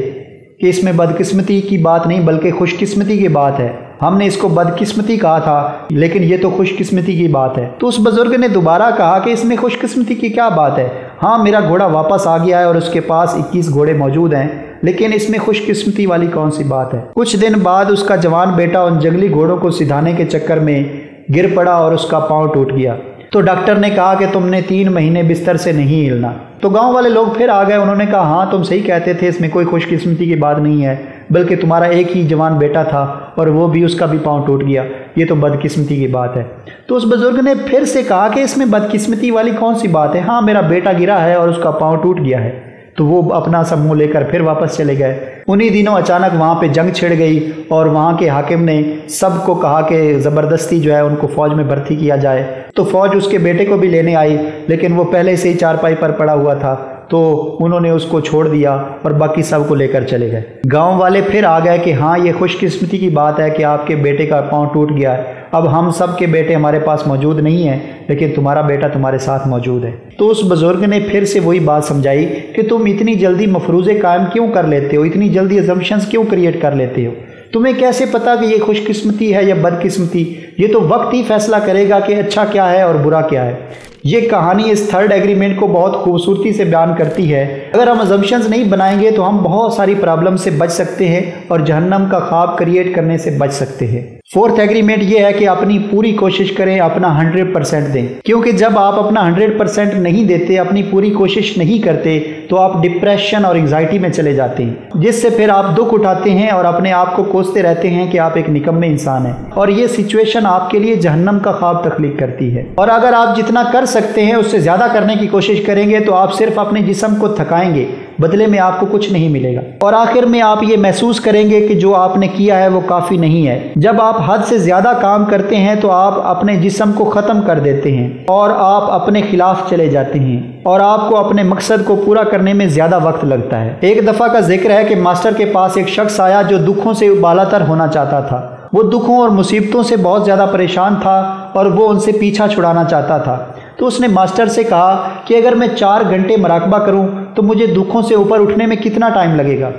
कि इसमें बदकिस्मती की बात नहीं बल्कि खुशकिस्मती की बात है, हमने इसको बदकिस्मती कहा था लेकिन ये तो खुशकिस्मती की बात है। तो उस बुजुर्ग ने दोबारा कहा कि इसमें खुशकिस्मती की क्या बात है, हाँ मेरा घोड़ा वापस आ गया है और उसके पास 21 घोड़े मौजूद हैं, लेकिन इसमें खुशकिस्मती वाली कौन सी बात है। कुछ दिन बाद उसका जवान बेटा उन जंगली घोड़ों को सिधाने के चक्कर में गिर पड़ा और उसका पाँव टूट गया। तो डॉक्टर ने कहा कि तुमने 3 महीने बिस्तर से नहीं हिलना। तो गांव वाले लोग फिर आ गए, उन्होंने कहा हाँ तुम सही कहते थे, इसमें कोई खुशकिस्मती की बात नहीं है, बल्कि तुम्हारा एक ही जवान बेटा था और वो भी उसका भी पाँव टूट गया, ये तो बदकिस्मती की बात है। तो उस बुजुर्ग ने फिर से कहा कि इसमें बदकिस्मती वाली कौन सी बात है, हाँ मेरा बेटा गिरा है और उसका पाँव टूट गया है। तो वो अपना सब मुँह लेकर फिर वापस चले गए। उन्हीं दिनों अचानक वहाँ पे जंग छिड़ गई और वहाँ के हाकिम ने सबको कहा कि ज़बरदस्ती जो है उनको फ़ौज में भर्ती किया जाए। तो फ़ौज उसके बेटे को भी लेने आई, लेकिन वो पहले से ही चारपाई पर पड़ा हुआ था, तो उन्होंने उसको छोड़ दिया और बाकी सब को लेकर चले गए। गांव वाले फिर आ गए कि हाँ ये खुशकिस्मती की बात है कि आपके बेटे का पाँव टूट गया है, अब हम सब के बेटे हमारे पास मौजूद नहीं हैं, लेकिन तुम्हारा बेटा तुम्हारे साथ मौजूद है। तो उस बुजुर्ग ने फिर से वही बात समझाई कि तुम इतनी जल्दी मफरूज़े कायम क्यों कर लेते हो, इतनी जल्दी अजम्पशंस क्यों क्रिएट कर लेते हो, तुम्हें कैसे पता कि ये खुशकिस्मती है या बदकिस्मती, ये तो वक्त ही फैसला करेगा कि अच्छा क्या है और बुरा क्या है। ये कहानी इस थर्ड एग्रीमेंट को बहुत खूबसूरती से बयान करती है। अगर हम अजम्पशंस नहीं बनाएंगे तो हम बहुत सारी प्रॉब्लम से बच सकते हैं और जहन्नम का ख्वाब क्रिएट करने से बच सकते हैं। फोर्थ एग्रीमेंट ये है कि अपनी पूरी कोशिश करें, अपना 100% दें, क्योंकि जब आप अपना 100% नहीं देते, अपनी पूरी कोशिश नहीं करते, तो आप डिप्रेशन और एंग्जाइटी में चले जाते हैं, जिससे फिर आप दुख उठाते हैं और अपने आप को कोसते रहते हैं कि आप एक निकम्मे इंसान हैं, और ये सिचुएशन आपके लिए जहन्नम का ख्वाब तख्लीक करती है। और अगर आप जितना कर सकते हैं उससे ज़्यादा करने की कोशिश करेंगे तो आप सिर्फ अपने जिस्म को थकाएंगे, बदले में आपको कुछ नहीं मिलेगा, और आखिर में आप ये महसूस करेंगे कि जो आपने किया है वो काफ़ी नहीं है। जब आप हद से ज़्यादा काम करते हैं तो आप अपने जिस्म को ख़त्म कर देते हैं और आप अपने खिलाफ चले जाते हैं, और आपको अपने मकसद को पूरा करने में ज़्यादा वक्त लगता है। एक दफ़ा का जिक्र है कि मास्टर के पास एक शख्स आया जो दुखों से बालातर होना चाहता था। वो दुखों और मुसीबतों से बहुत ज़्यादा परेशान था और वो उनसे पीछा छुड़ाना चाहता था। तो उसने मास्टर से कहा कि अगर मैं 4 घंटे मराकबा करूं तो मुझे दुखों से ऊपर उठने में कितना टाइम लगेगा?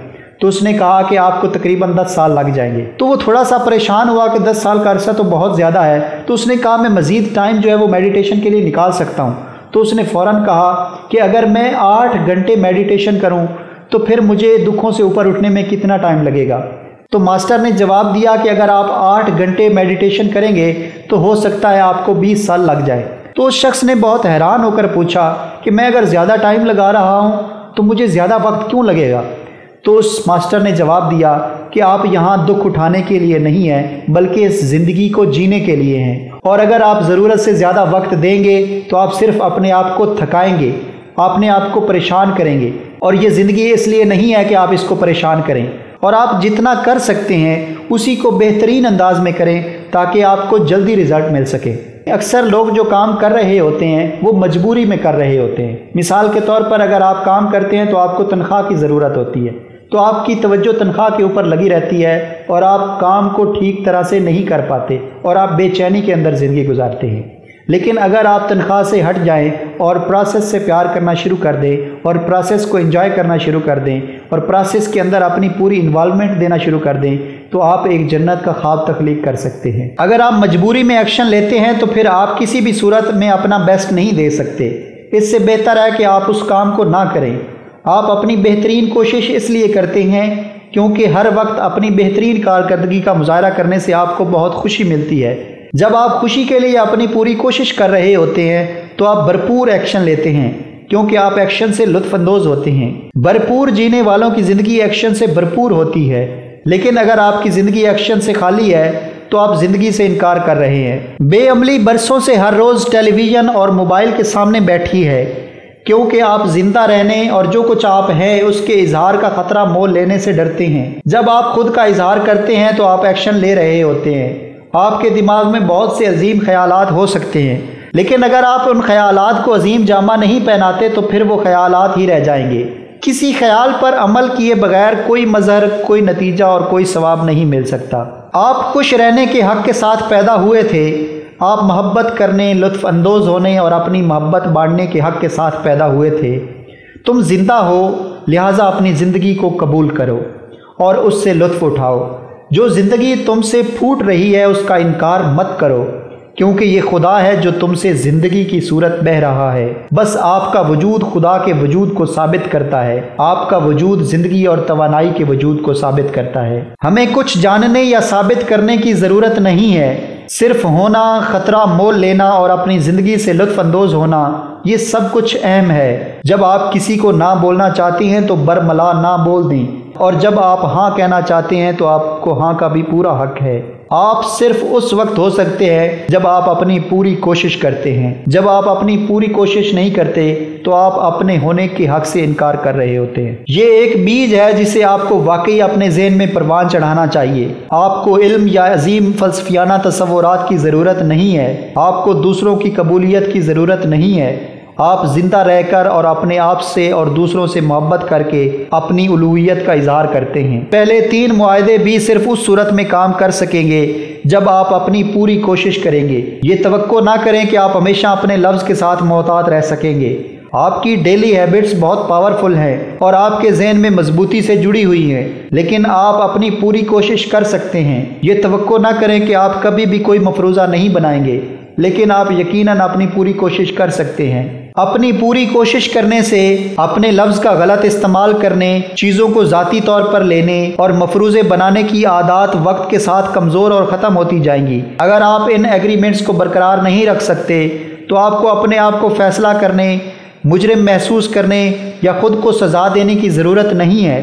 तो उसने कहा कि आपको तकरीबन 10 साल लग जाएंगे। तो वो थोड़ा सा परेशान हुआ कि 10 साल का अरसा तो बहुत ज़्यादा है। तो उसने कहा मैं मज़ीद टाइम जो है वो मेडिटेशन के लिए निकाल सकता हूँ। तो उसने फ़ौरन कहा कि अगर मैं 8 घंटे मेडिटेशन करूँ तो फिर मुझे दुखों से ऊपर उठने में कितना टाइम लगेगा? तो मास्टर ने जवाब दिया कि अगर आप 8 घंटे मेडिटेशन करेंगे तो हो सकता है आपको 20 साल लग जाए। तो उस शख्स ने बहुत हैरान होकर पूछा कि मैं अगर ज़्यादा टाइम लगा रहा हूँ तो मुझे ज़्यादा वक्त क्यों लगेगा? तो उस मास्टर ने जवाब दिया कि आप यहाँ दुख उठाने के लिए नहीं हैं, बल्कि इस ज़िंदगी को जीने के लिए हैं, और अगर आप ज़रूरत से ज़्यादा वक्त देंगे तो आप सिर्फ अपने आप को थकाएंगे, अपने आप को परेशान करेंगे, और ये ज़िंदगी इसलिए नहीं है कि आप इसको परेशान करें। और आप जितना कर सकते हैं उसी को बेहतरीन अंदाज में करें ताकि आपको जल्दी रिज़ल्ट मिल सके। अक्सर लोग जो काम कर रहे होते हैं वो मजबूरी में कर रहे होते हैं। मिसाल के तौर पर अगर आप काम करते हैं तो आपको तनख्वाह की ज़रूरत होती है, तो आपकी तवज्जो तनख्वाह के ऊपर लगी रहती है और आप काम को ठीक तरह से नहीं कर पाते और आप बेचैनी के अंदर ज़िंदगी गुजारते हैं। लेकिन अगर आप तनख्वाह से हट जाएं और प्रोसेस से प्यार करना शुरू कर दें और प्रोसेस को एंजॉय करना शुरू कर दें और प्रोसेस के अंदर अपनी पूरी इन्वॉल्वमेंट देना शुरू कर दें तो आप एक जन्नत का ख्वाब तख्लीक कर सकते हैं। अगर आप मजबूरी में एक्शन लेते हैं तो फिर आप किसी भी सूरत में अपना बेस्ट नहीं दे सकते। इससे बेहतर है कि आप उस काम को ना करें। आप अपनी बेहतरीन कोशिश इसलिए करते हैं क्योंकि हर वक्त अपनी बेहतरीन कारकर्दगी का मुजाहरा करने से आपको बहुत खुशी मिलती है। जब आप खुशी के लिए अपनी पूरी कोशिश कर रहे होते हैं तो आप भरपूर एक्शन लेते हैं क्योंकि आप एक्शन से लुत्फ़अंदोज़ होते हैं। भरपूर जीने वालों की ज़िंदगी एक्शन से भरपूर होती है, लेकिन अगर आपकी ज़िंदगी एक्शन से खाली है तो आप ज़िंदगी से इनकार कर रहे हैं। बेअमली बरसों से हर रोज़ टेलीविज़न और मोबाइल के सामने बैठी है क्योंकि आप जिंदा रहने और जो कुछ आप हैं उसके इजहार का ख़तरा मोल लेने से डरते हैं। जब आप खुद का इजहार करते हैं तो आप एक्शन ले रहे होते हैं। आपके दिमाग में बहुत से अजीम ख्यालात हो सकते हैं, लेकिन अगर आप उन ख्यालात को अजीम जामा नहीं पहनाते तो फिर वो ख्यालात ही रह जाएंगे। किसी ख्याल पर अमल किए बगैर कोई मज़हर, कोई नतीजा और कोई सवाब नहीं मिल सकता। आप खुश रहने के हक़ के साथ पैदा हुए थे। आप मोहब्बत करने, लुत्फ़ अंदोज़ होने और अपनी मोहब्बत बांटने के हक़ के साथ पैदा हुए थे। तुम ज़िंदा हो, लिहाजा अपनी ज़िंदगी को कबूल करो और उससे लुत्फ़ उठाओ। जो ज़िंदगी तुमसे फूट रही है उसका इनकार मत करो क्योंकि ये खुदा है जो तुमसे ज़िंदगी की सूरत बह रहा है। बस आपका वजूद खुदा के वजूद को साबित करता है। आपका वजूद ज़िंदगी और तवानाई के वजूद को साबित करता है। हमें कुछ जानने या साबित करने की ज़रूरत नहीं है। सिर्फ होना, ख़तरा मोल लेना और अपनी ज़िंदगी से लुत्फ़ अंदोज़ होना, ये सब कुछ अहम है। जब आप किसी को ना बोलना चाहती हैं तो बरमला ना बोल दें, और जब आप हाँ कहना चाहते हैं तो आपको हाँ का भी पूरा हक है। आप सिर्फ उस वक्त हो सकते हैं जब आप अपनी पूरी कोशिश करते हैं। जब आप अपनी पूरी कोशिश नहीं करते तो आप अपने होने के हक से इनकार कर रहे होते हैं। ये एक बीज है जिसे आपको वाकई अपने ज़हन में परवान चढ़ाना चाहिए। आपको इल्म या अजीम फ़लसफ़ियाना तसव्वुरात की ज़रूरत नहीं है। आपको दूसरों की कबूलियत की ज़रूरत नहीं है। आप ज़िंदा रहकर और अपने आप से और दूसरों से मोहब्बत करके अपनी उलूहियत का इजहार करते हैं। पहले 3 मुआहदे भी सिर्फ उस सूरत में काम कर सकेंगे जब आप अपनी पूरी कोशिश करेंगे। ये तवक्को ना करें कि आप हमेशा अपने लफ्ज़ के साथ मोहतात रह सकेंगे। आपकी डेली हैबिट्स बहुत पावरफुल हैं और आपके ज़हन में मजबूती से जुड़ी हुई हैं, लेकिन आप अपनी पूरी कोशिश कर सकते हैं। ये तवक्को ना करें कि आप कभी भी कोई मफरूज़ा नहीं बनाएंगे, लेकिन आप यकीनन अपनी पूरी कोशिश कर सकते हैं। अपनी पूरी कोशिश करने से, अपने लफ्ज़ का गलत इस्तेमाल करने, चीज़ों को ज़ाती तौर पर लेने और मफरूज़े बनाने की आदत वक्त के साथ कमज़ोर और ख़त्म होती जाएंगी। अगर आप इन एग्रीमेंट्स को बरकरार नहीं रख सकते तो आपको अपने आप को फ़ैसला करने, मुजरिम महसूस करने या ख़ुद को सज़ा देने की ज़रूरत नहीं है।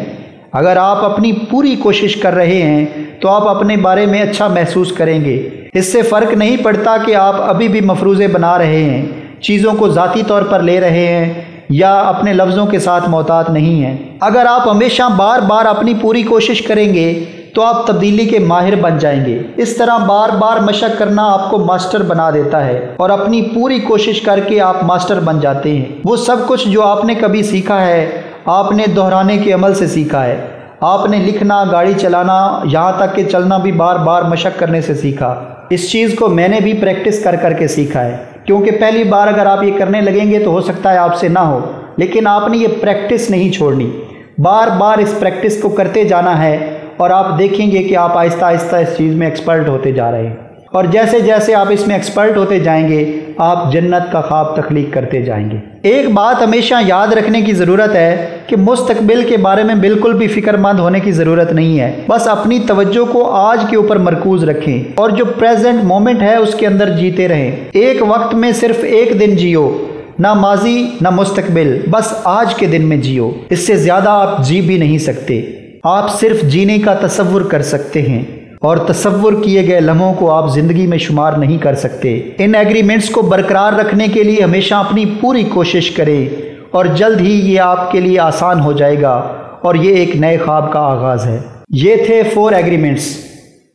अगर आप अपनी पूरी कोशिश कर रहे हैं तो आप अपने बारे में अच्छा महसूस करेंगे। इससे फ़र्क नहीं पड़ता कि आप अभी भी मफरूज़े बना रहे हैं, चीज़ों को ज़ाती तौर पर ले रहे हैं या अपने लफ्ज़ों के साथ मोहतात नहीं हैं। अगर आप हमेशा बार बार अपनी पूरी कोशिश करेंगे तो आप तब्दीली के माहिर बन जाएंगे। इस तरह बार बार मशक करना आपको मास्टर बना देता है और अपनी पूरी कोशिश करके आप मास्टर बन जाते हैं। वो सब कुछ जो आपने कभी सीखा है, आपने दोहराने के अमल से सीखा है। आपने लिखना, गाड़ी चलाना, यहाँ तक कि चलना भी बार बार मशक करने से सीखा। इस चीज़ को मैंने भी प्रैक्टिस कर कर के सीखा है, क्योंकि पहली बार अगर आप ये करने लगेंगे तो हो सकता है आपसे ना हो, लेकिन आपने ये प्रैक्टिस नहीं छोड़नी। बार बार इस प्रैक्टिस को करते जाना है और आप देखेंगे कि आप आहिस्ता आहिस्ता इस चीज़ में एक्सपर्ट होते जा रहे हैं। और जैसे जैसे आप इसमें एक्सपर्ट होते जाएंगे आप जन्नत का ख्वाब तख्लीक करते जाएंगे। एक बात हमेशा याद रखने की ज़रूरत है कि मुस्तकबिल के बारे में बिल्कुल भी फ़िक्रमंद होने की ज़रूरत नहीं है। बस अपनी तवज्जो को आज के ऊपर मरकूज़ रखें और जो प्रेजेंट मोमेंट है उसके अंदर जीते रहें। एक वक्त में सिर्फ एक दिन जियो, ना माजी ना मुस्तकबिल, बस आज के दिन में जियो। इससे ज़्यादा आप जी भी नहीं सकते। आप सिर्फ जीने का तसव्वुर कर सकते हैं और तसव्वुर किए गए लम्हों को आप ज़िंदगी में शुमार नहीं कर सकते। इन एग्रीमेंट्स को बरकरार रखने के लिए हमेशा अपनी पूरी कोशिश करें और जल्द ही ये आपके लिए आसान हो जाएगा और ये एक नए ख्वाब का आगाज़ है। ये थे 4 एग्रीमेंट्स।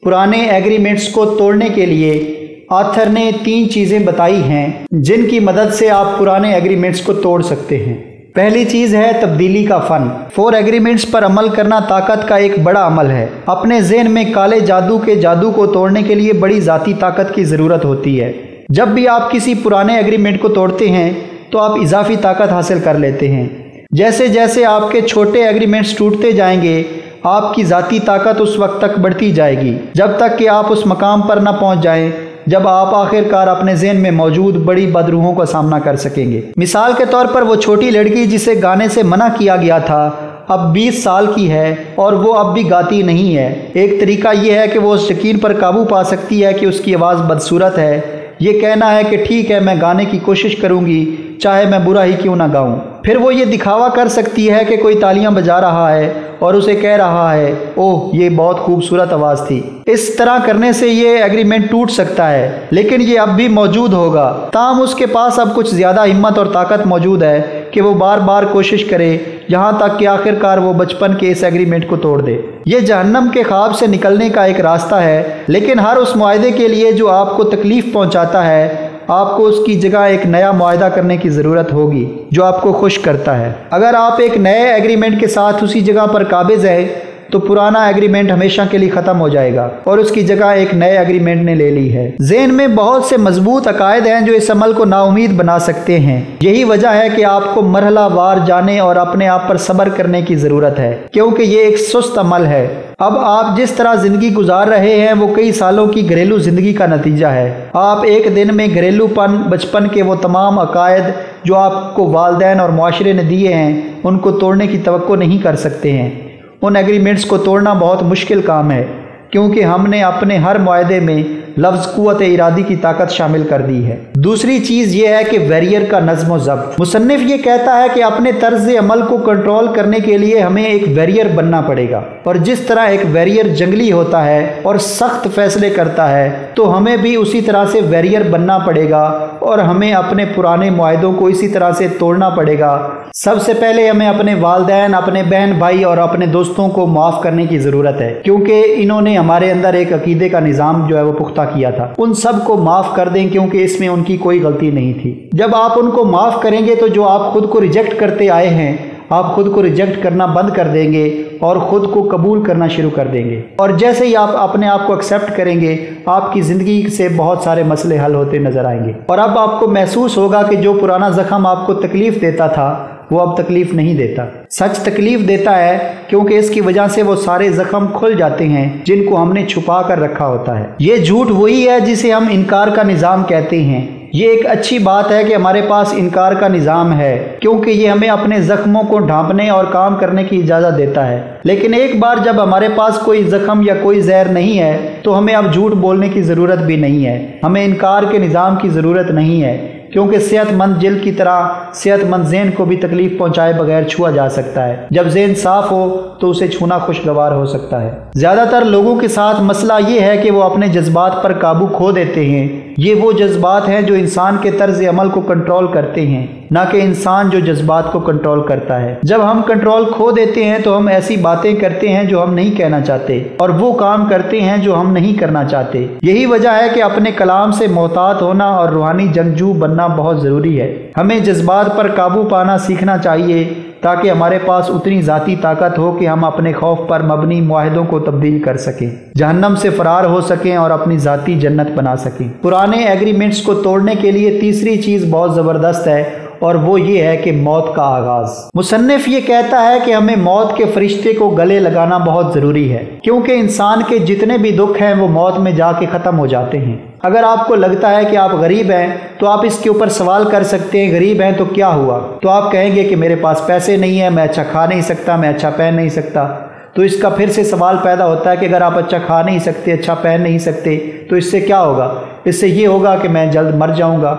पुराने एग्रीमेंट्स को तोड़ने के लिए ऑथर ने 3 चीज़ें बताई हैं जिनकी मदद से आप पुराने एग्रीमेंट्स को तोड़ सकते हैं। पहली चीज़ है तब्दीली का फ़न। 4 एग्रीमेंट्स पर अमल करना ताकत का एक बड़ा अमल है। अपने ज़हन में काले जादू के जादू को तोड़ने के लिए बड़ी ज़ाती ताकत की ज़रूरत होती है। जब भी आप किसी पुराने एग्रीमेंट को तोड़ते हैं तो आप इजाफी ताकत हासिल कर लेते हैं। जैसे जैसे आपके छोटे एग्रीमेंट्स टूटते जाएंगे आपकी ज़ाती ताकत उस वक्त तक बढ़ती जाएगी जब तक कि आप उस मकाम पर न पहुँच जाएं जब आप आखिरकार अपने ज़हन में मौजूद बड़ी बदरूहों का सामना कर सकेंगे। मिसाल के तौर पर वो छोटी लड़की जिसे गाने से मना किया गया था अब 20 साल की है और वो अब भी गाती नहीं है। एक तरीका ये है कि वो उस यकीन पर काबू पा सकती है कि उसकी आवाज़ बदसूरत है। ये कहना है कि ठीक है, मैं गाने की कोशिश करूँगी चाहे मैं बुरा ही क्यों ना गाऊँ। फिर वो ये दिखावा कर सकती है कि कोई तालियां बजा रहा है और उसे कह रहा है ओह ये बहुत खूबसूरत आवाज़ थी। इस तरह करने से ये एग्रीमेंट टूट सकता है लेकिन ये अब भी मौजूद होगा। ताहम उसके पास अब कुछ ज़्यादा हिम्मत और ताकत मौजूद है कि वो बार बार कोशिश करे यहाँ तक कि आखिरकार वो बचपन के इस एग्रीमेंट को तोड़ दे। ये जहन्नम के ख्वाब से निकलने का एक रास्ता है, लेकिन हर उस मुआहदे के लिए जो आपको तकलीफ़ पहुँचाता है आपको उसकी जगह एक नया मुआहदा करने की ज़रूरत होगी जो आपको खुश करता है। अगर आप एक नए एग्रीमेंट के साथ उसी जगह पर काबिज़ है तो पुराना एग्रीमेंट हमेशा के लिए ख़त्म हो जाएगा और उसकी जगह एक नए एग्रीमेंट ने ले ली है। ज़हन में बहुत से मजबूत अकायद हैं जो इस अमल को नाउमीद बना सकते हैं। यही वजह है कि आपको मरहला वार जाने और अपने आप पर सब्र करने की ज़रूरत है क्योंकि ये एक सुस्त अमल है। अब आप जिस तरह ज़िंदगी गुजार रहे हैं वो कई सालों की घरेलू ज़िंदगी का नतीजा है। आप एक दिन में घरेलूपन, बचपन के वो तमाम अकायद जो आपको वालिदैन और मुआशरे ने दिए हैं उनको तोड़ने की तवक्को नहीं कर सकते हैं। उन एग्रीमेंट्स को तोड़ना बहुत मुश्किल काम है क्योंकि हमने अपने हर मुआहदे में लफ्ज़ कुव्वत इरादी की ताकत शामिल कर दी है। दूसरी चीज़ ये है कि वैरियर का नज़्म व ज़ब्त। मुसन्निफ़ ये कहता है कि अपने तर्ज़ अमल को कंट्रोल करने के लिए हमें एक वैरियर बनना पड़ेगा और जिस तरह एक वैरियर जंगली होता है और सख्त फैसले करता है तो हमें भी उसी तरह से वैरियर बनना पड़ेगा और हमें अपने पुराने मुआहदों को इसी तरह से तोड़ना पड़ेगा। सबसे पहले हमें अपने वालिदैन, अपने बहन भाई और अपने दोस्तों को माफ़ करने की ज़रूरत है क्योंकि इन्होंने हमारे अंदर एक अकीदे का निज़ाम जो है वो पुख्ता किया था। उन सब को माफ़ कर दें क्योंकि इसमें उनकी कोई गलती नहीं थी। जब आप उनको माफ़ करेंगे तो जो आप खुद को रिजेक्ट करते आए हैं आप खुद को रिजेक्ट करना बंद कर देंगे और ख़ुद को कबूल करना शुरू कर देंगे। और जैसे ही आप अपने आप को एक्सेप्ट करेंगे आपकी ज़िंदगी से बहुत सारे मसले हल होते नज़र आएंगे और अब आपको महसूस होगा कि जो पुराना ज़ख्म आपको तकलीफ़ देता था वो अब तकलीफ़ नहीं देता। सच तकलीफ़ देता है क्योंकि इसकी वजह से वो सारे ज़ख्म खुल जाते हैं जिनको हमने छुपा कर रखा होता है। ये झूठ वही है जिसे हम इनकार का निज़ाम कहते हैं। یہ ایک اچھی بات ہے کہ ہمارے پاس انکار کا نظام ہے، کیونکہ یہ ہمیں اپنے زخموں کو ڈھانپنے اور کام کرنے کی اجازت دیتا ہے۔ لیکن ایک بار جب ہمارے پاس کوئی زخم یا کوئی زہر نہیں ہے تو ہمیں اب جھوٹ بولنے کی ضرورت بھی نہیں ہے، ہمیں انکار کے نظام کی ضرورت نہیں ہے، کیونکہ صحت مند جلد کی طرح صحت مند ذہن کو بھی تکلیف پہنچائے بغیر چھوا جا سکتا ہے۔ جب ذہن صاف ہو تو اسے چھونا خوشگوار ہو سکتا ہے۔ زیادہ تر لوگوں کے ساتھ مسئلہ یہ ہے کہ وہ اپنے جذبات پر قابو کھو دیتے ہیں۔ یہ وہ جذبات ہیں جو انسان کے طرز عمل کو کنٹرول کرتے ہیں، نہ کہ انسان جو جذبات کو کنٹرول کرتا ہے۔ جب ہم کنٹرول کھو دیتے ہیں تو ہم ایسی باتیں کرتے ہیں جو ہم نہیں کہنا چاہتے، اور وہ کام کرتے ہیں جو ہم نہیں کرنا چاہتے۔ یہی وجہ ہے کہ اپنے کلام سے محتاط ہونا اور روحانی جنگجو بننا بہت ضروری ہے۔ ہمیں جذبات پر قابو پانا سیکھنا چاہیے تاکہ ہمارے پاس اتنی ذاتی طاقت ہو کہ ہم اپنے خوف پر مبنی معاہدوں کو تبدیل کر سکیں، جہنم سے فرار ہو سکیں اور اپنی ذاتی جنت بنا سکیں۔ پرانے ایگریمنٹس کو توڑنے کے لیے تیسری چیز بہت زبردست ہے، اور وہ یہ ہے کہ موت کا آغاز۔ مصنف یہ کہتا ہے کہ ہمیں موت کے فرشتے کو گلے لگانا بہت ضروری ہے، کیونکہ انسان کے جتنے بھی دکھ ہیں وہ موت میں جا کے ختم ہو جاتے ہیں۔ اگر آپ کو لگتا ہے کہ آپ غریب ہیں تو آپ اس کے اوپر سوال کر سکتے ہیں، غریب ہیں تو کیا ہوا؟ تو آپ کہیں گے کہ میرے پاس پیسے نہیں ہیں، میں اچھا کھا نہیں سکتا، میں اچھا پہن نہیں سکتا۔ تو اس کا پھر سے سوال پیدا ہوتا ہے کہ اگر آپ اچھا کھا نہیں سکتے، اچھا پہن نہیں سکتے تو اس سے کیا ہوگا؟ اس سے یہ ہوگا کہ میں جلد مر جاؤں گا۔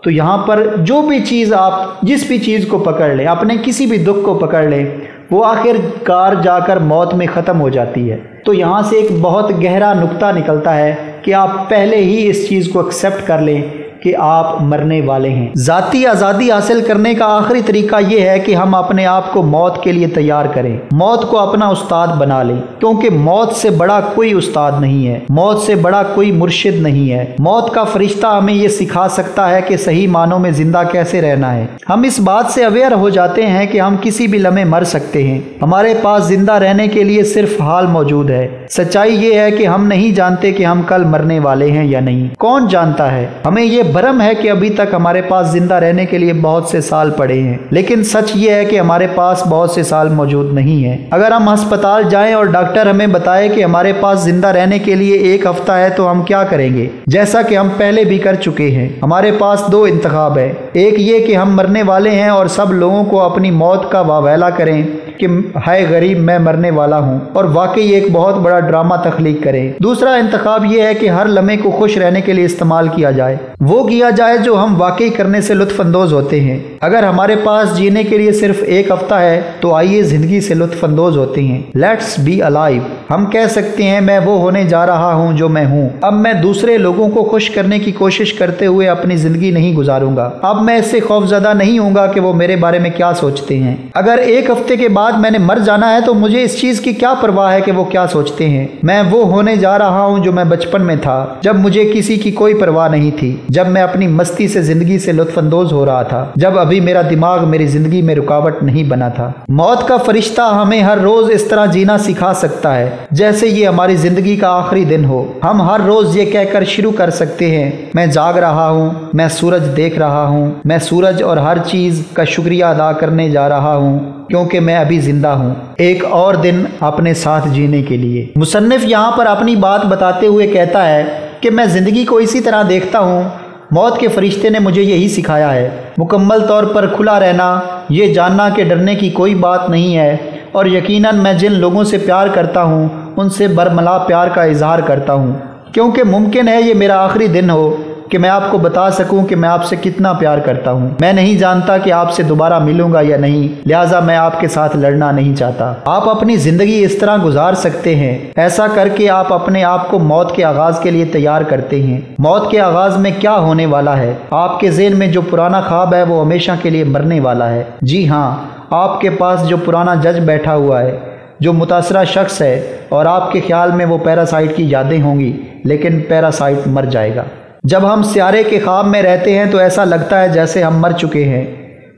تو یہاں پر جو بھی چیز آپ جس بھی چیز کو پکڑ لیں، اپنے کسی بھی دکھ کو پکڑ لیں، وہ آخر کار جا کر موت میں ختم ہو جاتی ہے۔ تو یہاں سے ایک بہت گہرا نقطہ نکلتا ہے کہ آپ پہلے ہی اس چیز کو ایکسیپٹ کر لیں کہ آپ مرنے والے ہیں۔ ذاتی آزادی حاصل کرنے کا آخری طریقہ یہ ہے کہ ہم اپنے آپ کو موت کے لیے تیار کریں، موت کو اپنا استاد بنا لیں، کیونکہ موت سے بڑا کوئی استاد نہیں ہے، موت سے بڑا کوئی مرشد نہیں ہے۔ موت کا فرشتہ ہمیں یہ سکھا سکتا ہے کہ صحیح معنوں میں زندہ کیسے رہنا ہے۔ ہم اس بات سے اویئر ہو جاتے ہیں کہ ہم کسی بھی لمحے مر سکتے ہیں، ہمارے پاس زندہ رہنے کے لیے صرف حال موجود ہے۔ سچائی یہ ہے کہ ہم نہیں جانتے کہ ہم کل مرنے والے ہیں یا نہیں، کون جانتا ہے؟ ہمیں یہ بھرم ہے کہ ابھی تک ہمارے پاس زندہ رہنے کے لیے بہت سے سال پڑے ہیں، لیکن سچ یہ ہے کہ ہمارے پاس بہت سے سال موجود نہیں ہیں۔ اگر ہم ہسپتال جائیں اور ڈاکٹر ہمیں بتائے کہ ہمارے پاس زندہ رہنے کے لیے 1 ہفتہ ہے تو ہم کیا کریں گے؟ جیسا کہ ہم پہلے بھی کر چکے ہیں، ہمارے پاس 2 انتخاب ہے۔ ایک یہ کہ ہم مرنے والے ہیں اور سب لوگوں کو اپنی موت کا واویلا کریں کہ ہائے غریب میں مرنے والا ہوں، اور واقعی ایک بہت بڑا ڈرامہ تخلیق کریں۔ دوسرا انتخاب یہ ہے کہ ہر لمحے کو خوش رہنے کے لیے استعمال کیا جائے، وہ کیا جائے جو ہم واقعی کرنے سے لطف اندوز ہوتے ہیں۔ اگر ہمارے پاس جینے کے لیے صرف 1 ہفتہ ہے تو آئیے زندگی سے لطف اندوز ہوتے ہیں۔ Let's be alive. ہم کہہ سکتے ہیں میں وہ ہونے جا رہا ہوں جو میں ہوں۔ اب میں دوسرے لوگوں کو خوش کرنے کی کوشش کرتے ہوئے اپنی زندگی نہیں گزاروں گا۔ اب میں اس سے خوفزدہ نہیں ہوں گا کہ وہ میرے بارے میں کیا سوچتے ہیں۔ اگر 1 ہفتے کے بعد میں نے مر جانا ہے تو مجھے اس چیز کی کیا پرواہ ہے کہ وہ کیا سوچتے ہیں۔ میں وہ ہونے جا رہا ہوں جو میں بچپن میں تھا، جب مجھے کسی کی کوئی پرواہ نہیں تھی، جب میں اپنی مستی سے زندگی سے لطف اندوز ہو رہا تھا، جب ابھی میرا دماغ میری زندگی میں رکاوٹ نہیں بنا تھا۔ موت کا فرشتہ ہمیں ہر روز اس طرح جینا سکھا سکتا ہے جیسے یہ ہماری زندگی کا آخری دن ہو۔ ہم ہر روز یہ کہہ کر شروع کر سکتے ہیں میں جاگ رہا ہوں، میں سورج دیکھ رہا ہوں، میں سورج اور ہر چیز کا شکریہ ادا کرنے جا رہا ہوں کیونکہ میں ابھی زندہ ہوں، ایک اور دن اپنے ساتھ جینے کے لیے۔ مصنف یہاں پر اپنی بات بتاتے ہوئے کہتا ہے کہ میں زندگی کو اسی طرح دیکھتا ہوں۔ موت کے فرشتے نے مجھے یہی سکھایا ہے، مکمل طور پر کھلا رہنا، یہ جاننا کہ ڈرنے کی کوئی بات نہیں ہے، اور یقیناً میں جن لوگوں سے پیار کرتا ہوں ان سے برملا پیار کا اظہار کرتا ہوں، کیونکہ ممکن ہے یہ میرا آخری دن ہو کہ میں آپ کو بتا سکوں کہ میں آپ سے کتنا پیار کرتا ہوں۔ میں نہیں جانتا کہ آپ سے دوبارہ ملوں گا یا نہیں، لہٰذا میں آپ کے ساتھ لڑنا نہیں چاہتا۔ آپ اپنی زندگی اس طرح گزار سکتے ہیں، ایسا کر کے آپ اپنے آپ کو موت کے آغاز کے لیے تیار کرتے ہیں۔ موت کے آغاز میں کیا ہونے والا ہے؟ آپ کے ذہن میں جو پرانا خواب ہے وہ ہمیشہ کے لیے مرنے والا ہے۔ جی ہاں، آپ کے پاس جو پرانا جج بیٹھا ہوا ہے، جو متاثرہ شخص ہے، اور آپ کے خیال میں وہ پیراسائٹ کی یادیں ہوں گی، لیکن پیراسائٹ مر جائے گا۔ جب ہم سیارے کے خواب میں رہتے ہیں تو ایسا لگتا ہے جیسے ہم مر چکے ہیں۔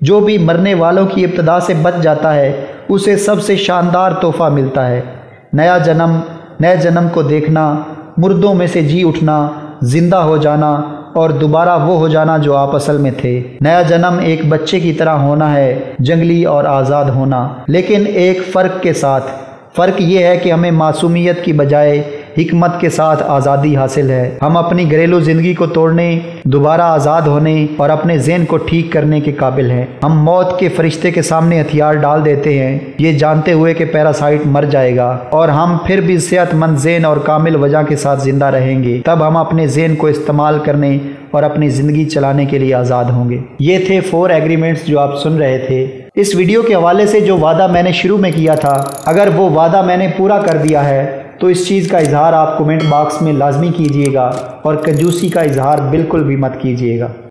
جو بھی مرنے والوں کی ابتدا سے بچ جاتا ہے اسے سب سے شاندار تحفہ ملتا ہے، نیا جنم، نئے جنم کو دیکھنا، مردوں میں سے جی اٹھنا، زندہ ہو جانا اور دوبارہ وہ ہو جانا جو آپ اصل میں تھے۔ نیا جنم ایک بچے کی طرح ہونا ہے، جنگلی اور آزاد ہونا، لیکن ایک فرق کے ساتھ۔ فرق یہ ہے کہ ہمیں معصومیت کی بجائے حکمت کے ساتھ آزادی حاصل ہے۔ ہم اپنی گھریلو زندگی کو توڑنے، دوبارہ آزاد ہونے اور اپنے ذہن کو ٹھیک کرنے کے قابل ہیں۔ ہم موت کے فرشتے کے سامنے ہتھیار ڈال دیتے ہیں، یہ جانتے ہوئے کہ پیراسائٹ مر جائے گا، اور ہم پھر بھی صحت مند ذہن اور کامل وجہ کے ساتھ زندہ رہیں گے۔ تب ہم اپنے ذہن کو استعمال کرنے اور اپنی زندگی چلانے کے لیے آزاد ہوں گے۔ یہ تھے 4 ایگریمنٹس جو آپ سن رہے تھے۔ اس ویڈیو کے حوالے سے جو وعدہ میں نے شروع میں کیا تھا، اگر وہ وعدہ میں نے پورا کر دیا ہے تو اس چیز کا اظہار آپ کومنٹ باکس میں لازمی کیجئے گا، اور کنجوسی کا اظہار بالکل بھی مت کیجئے گا۔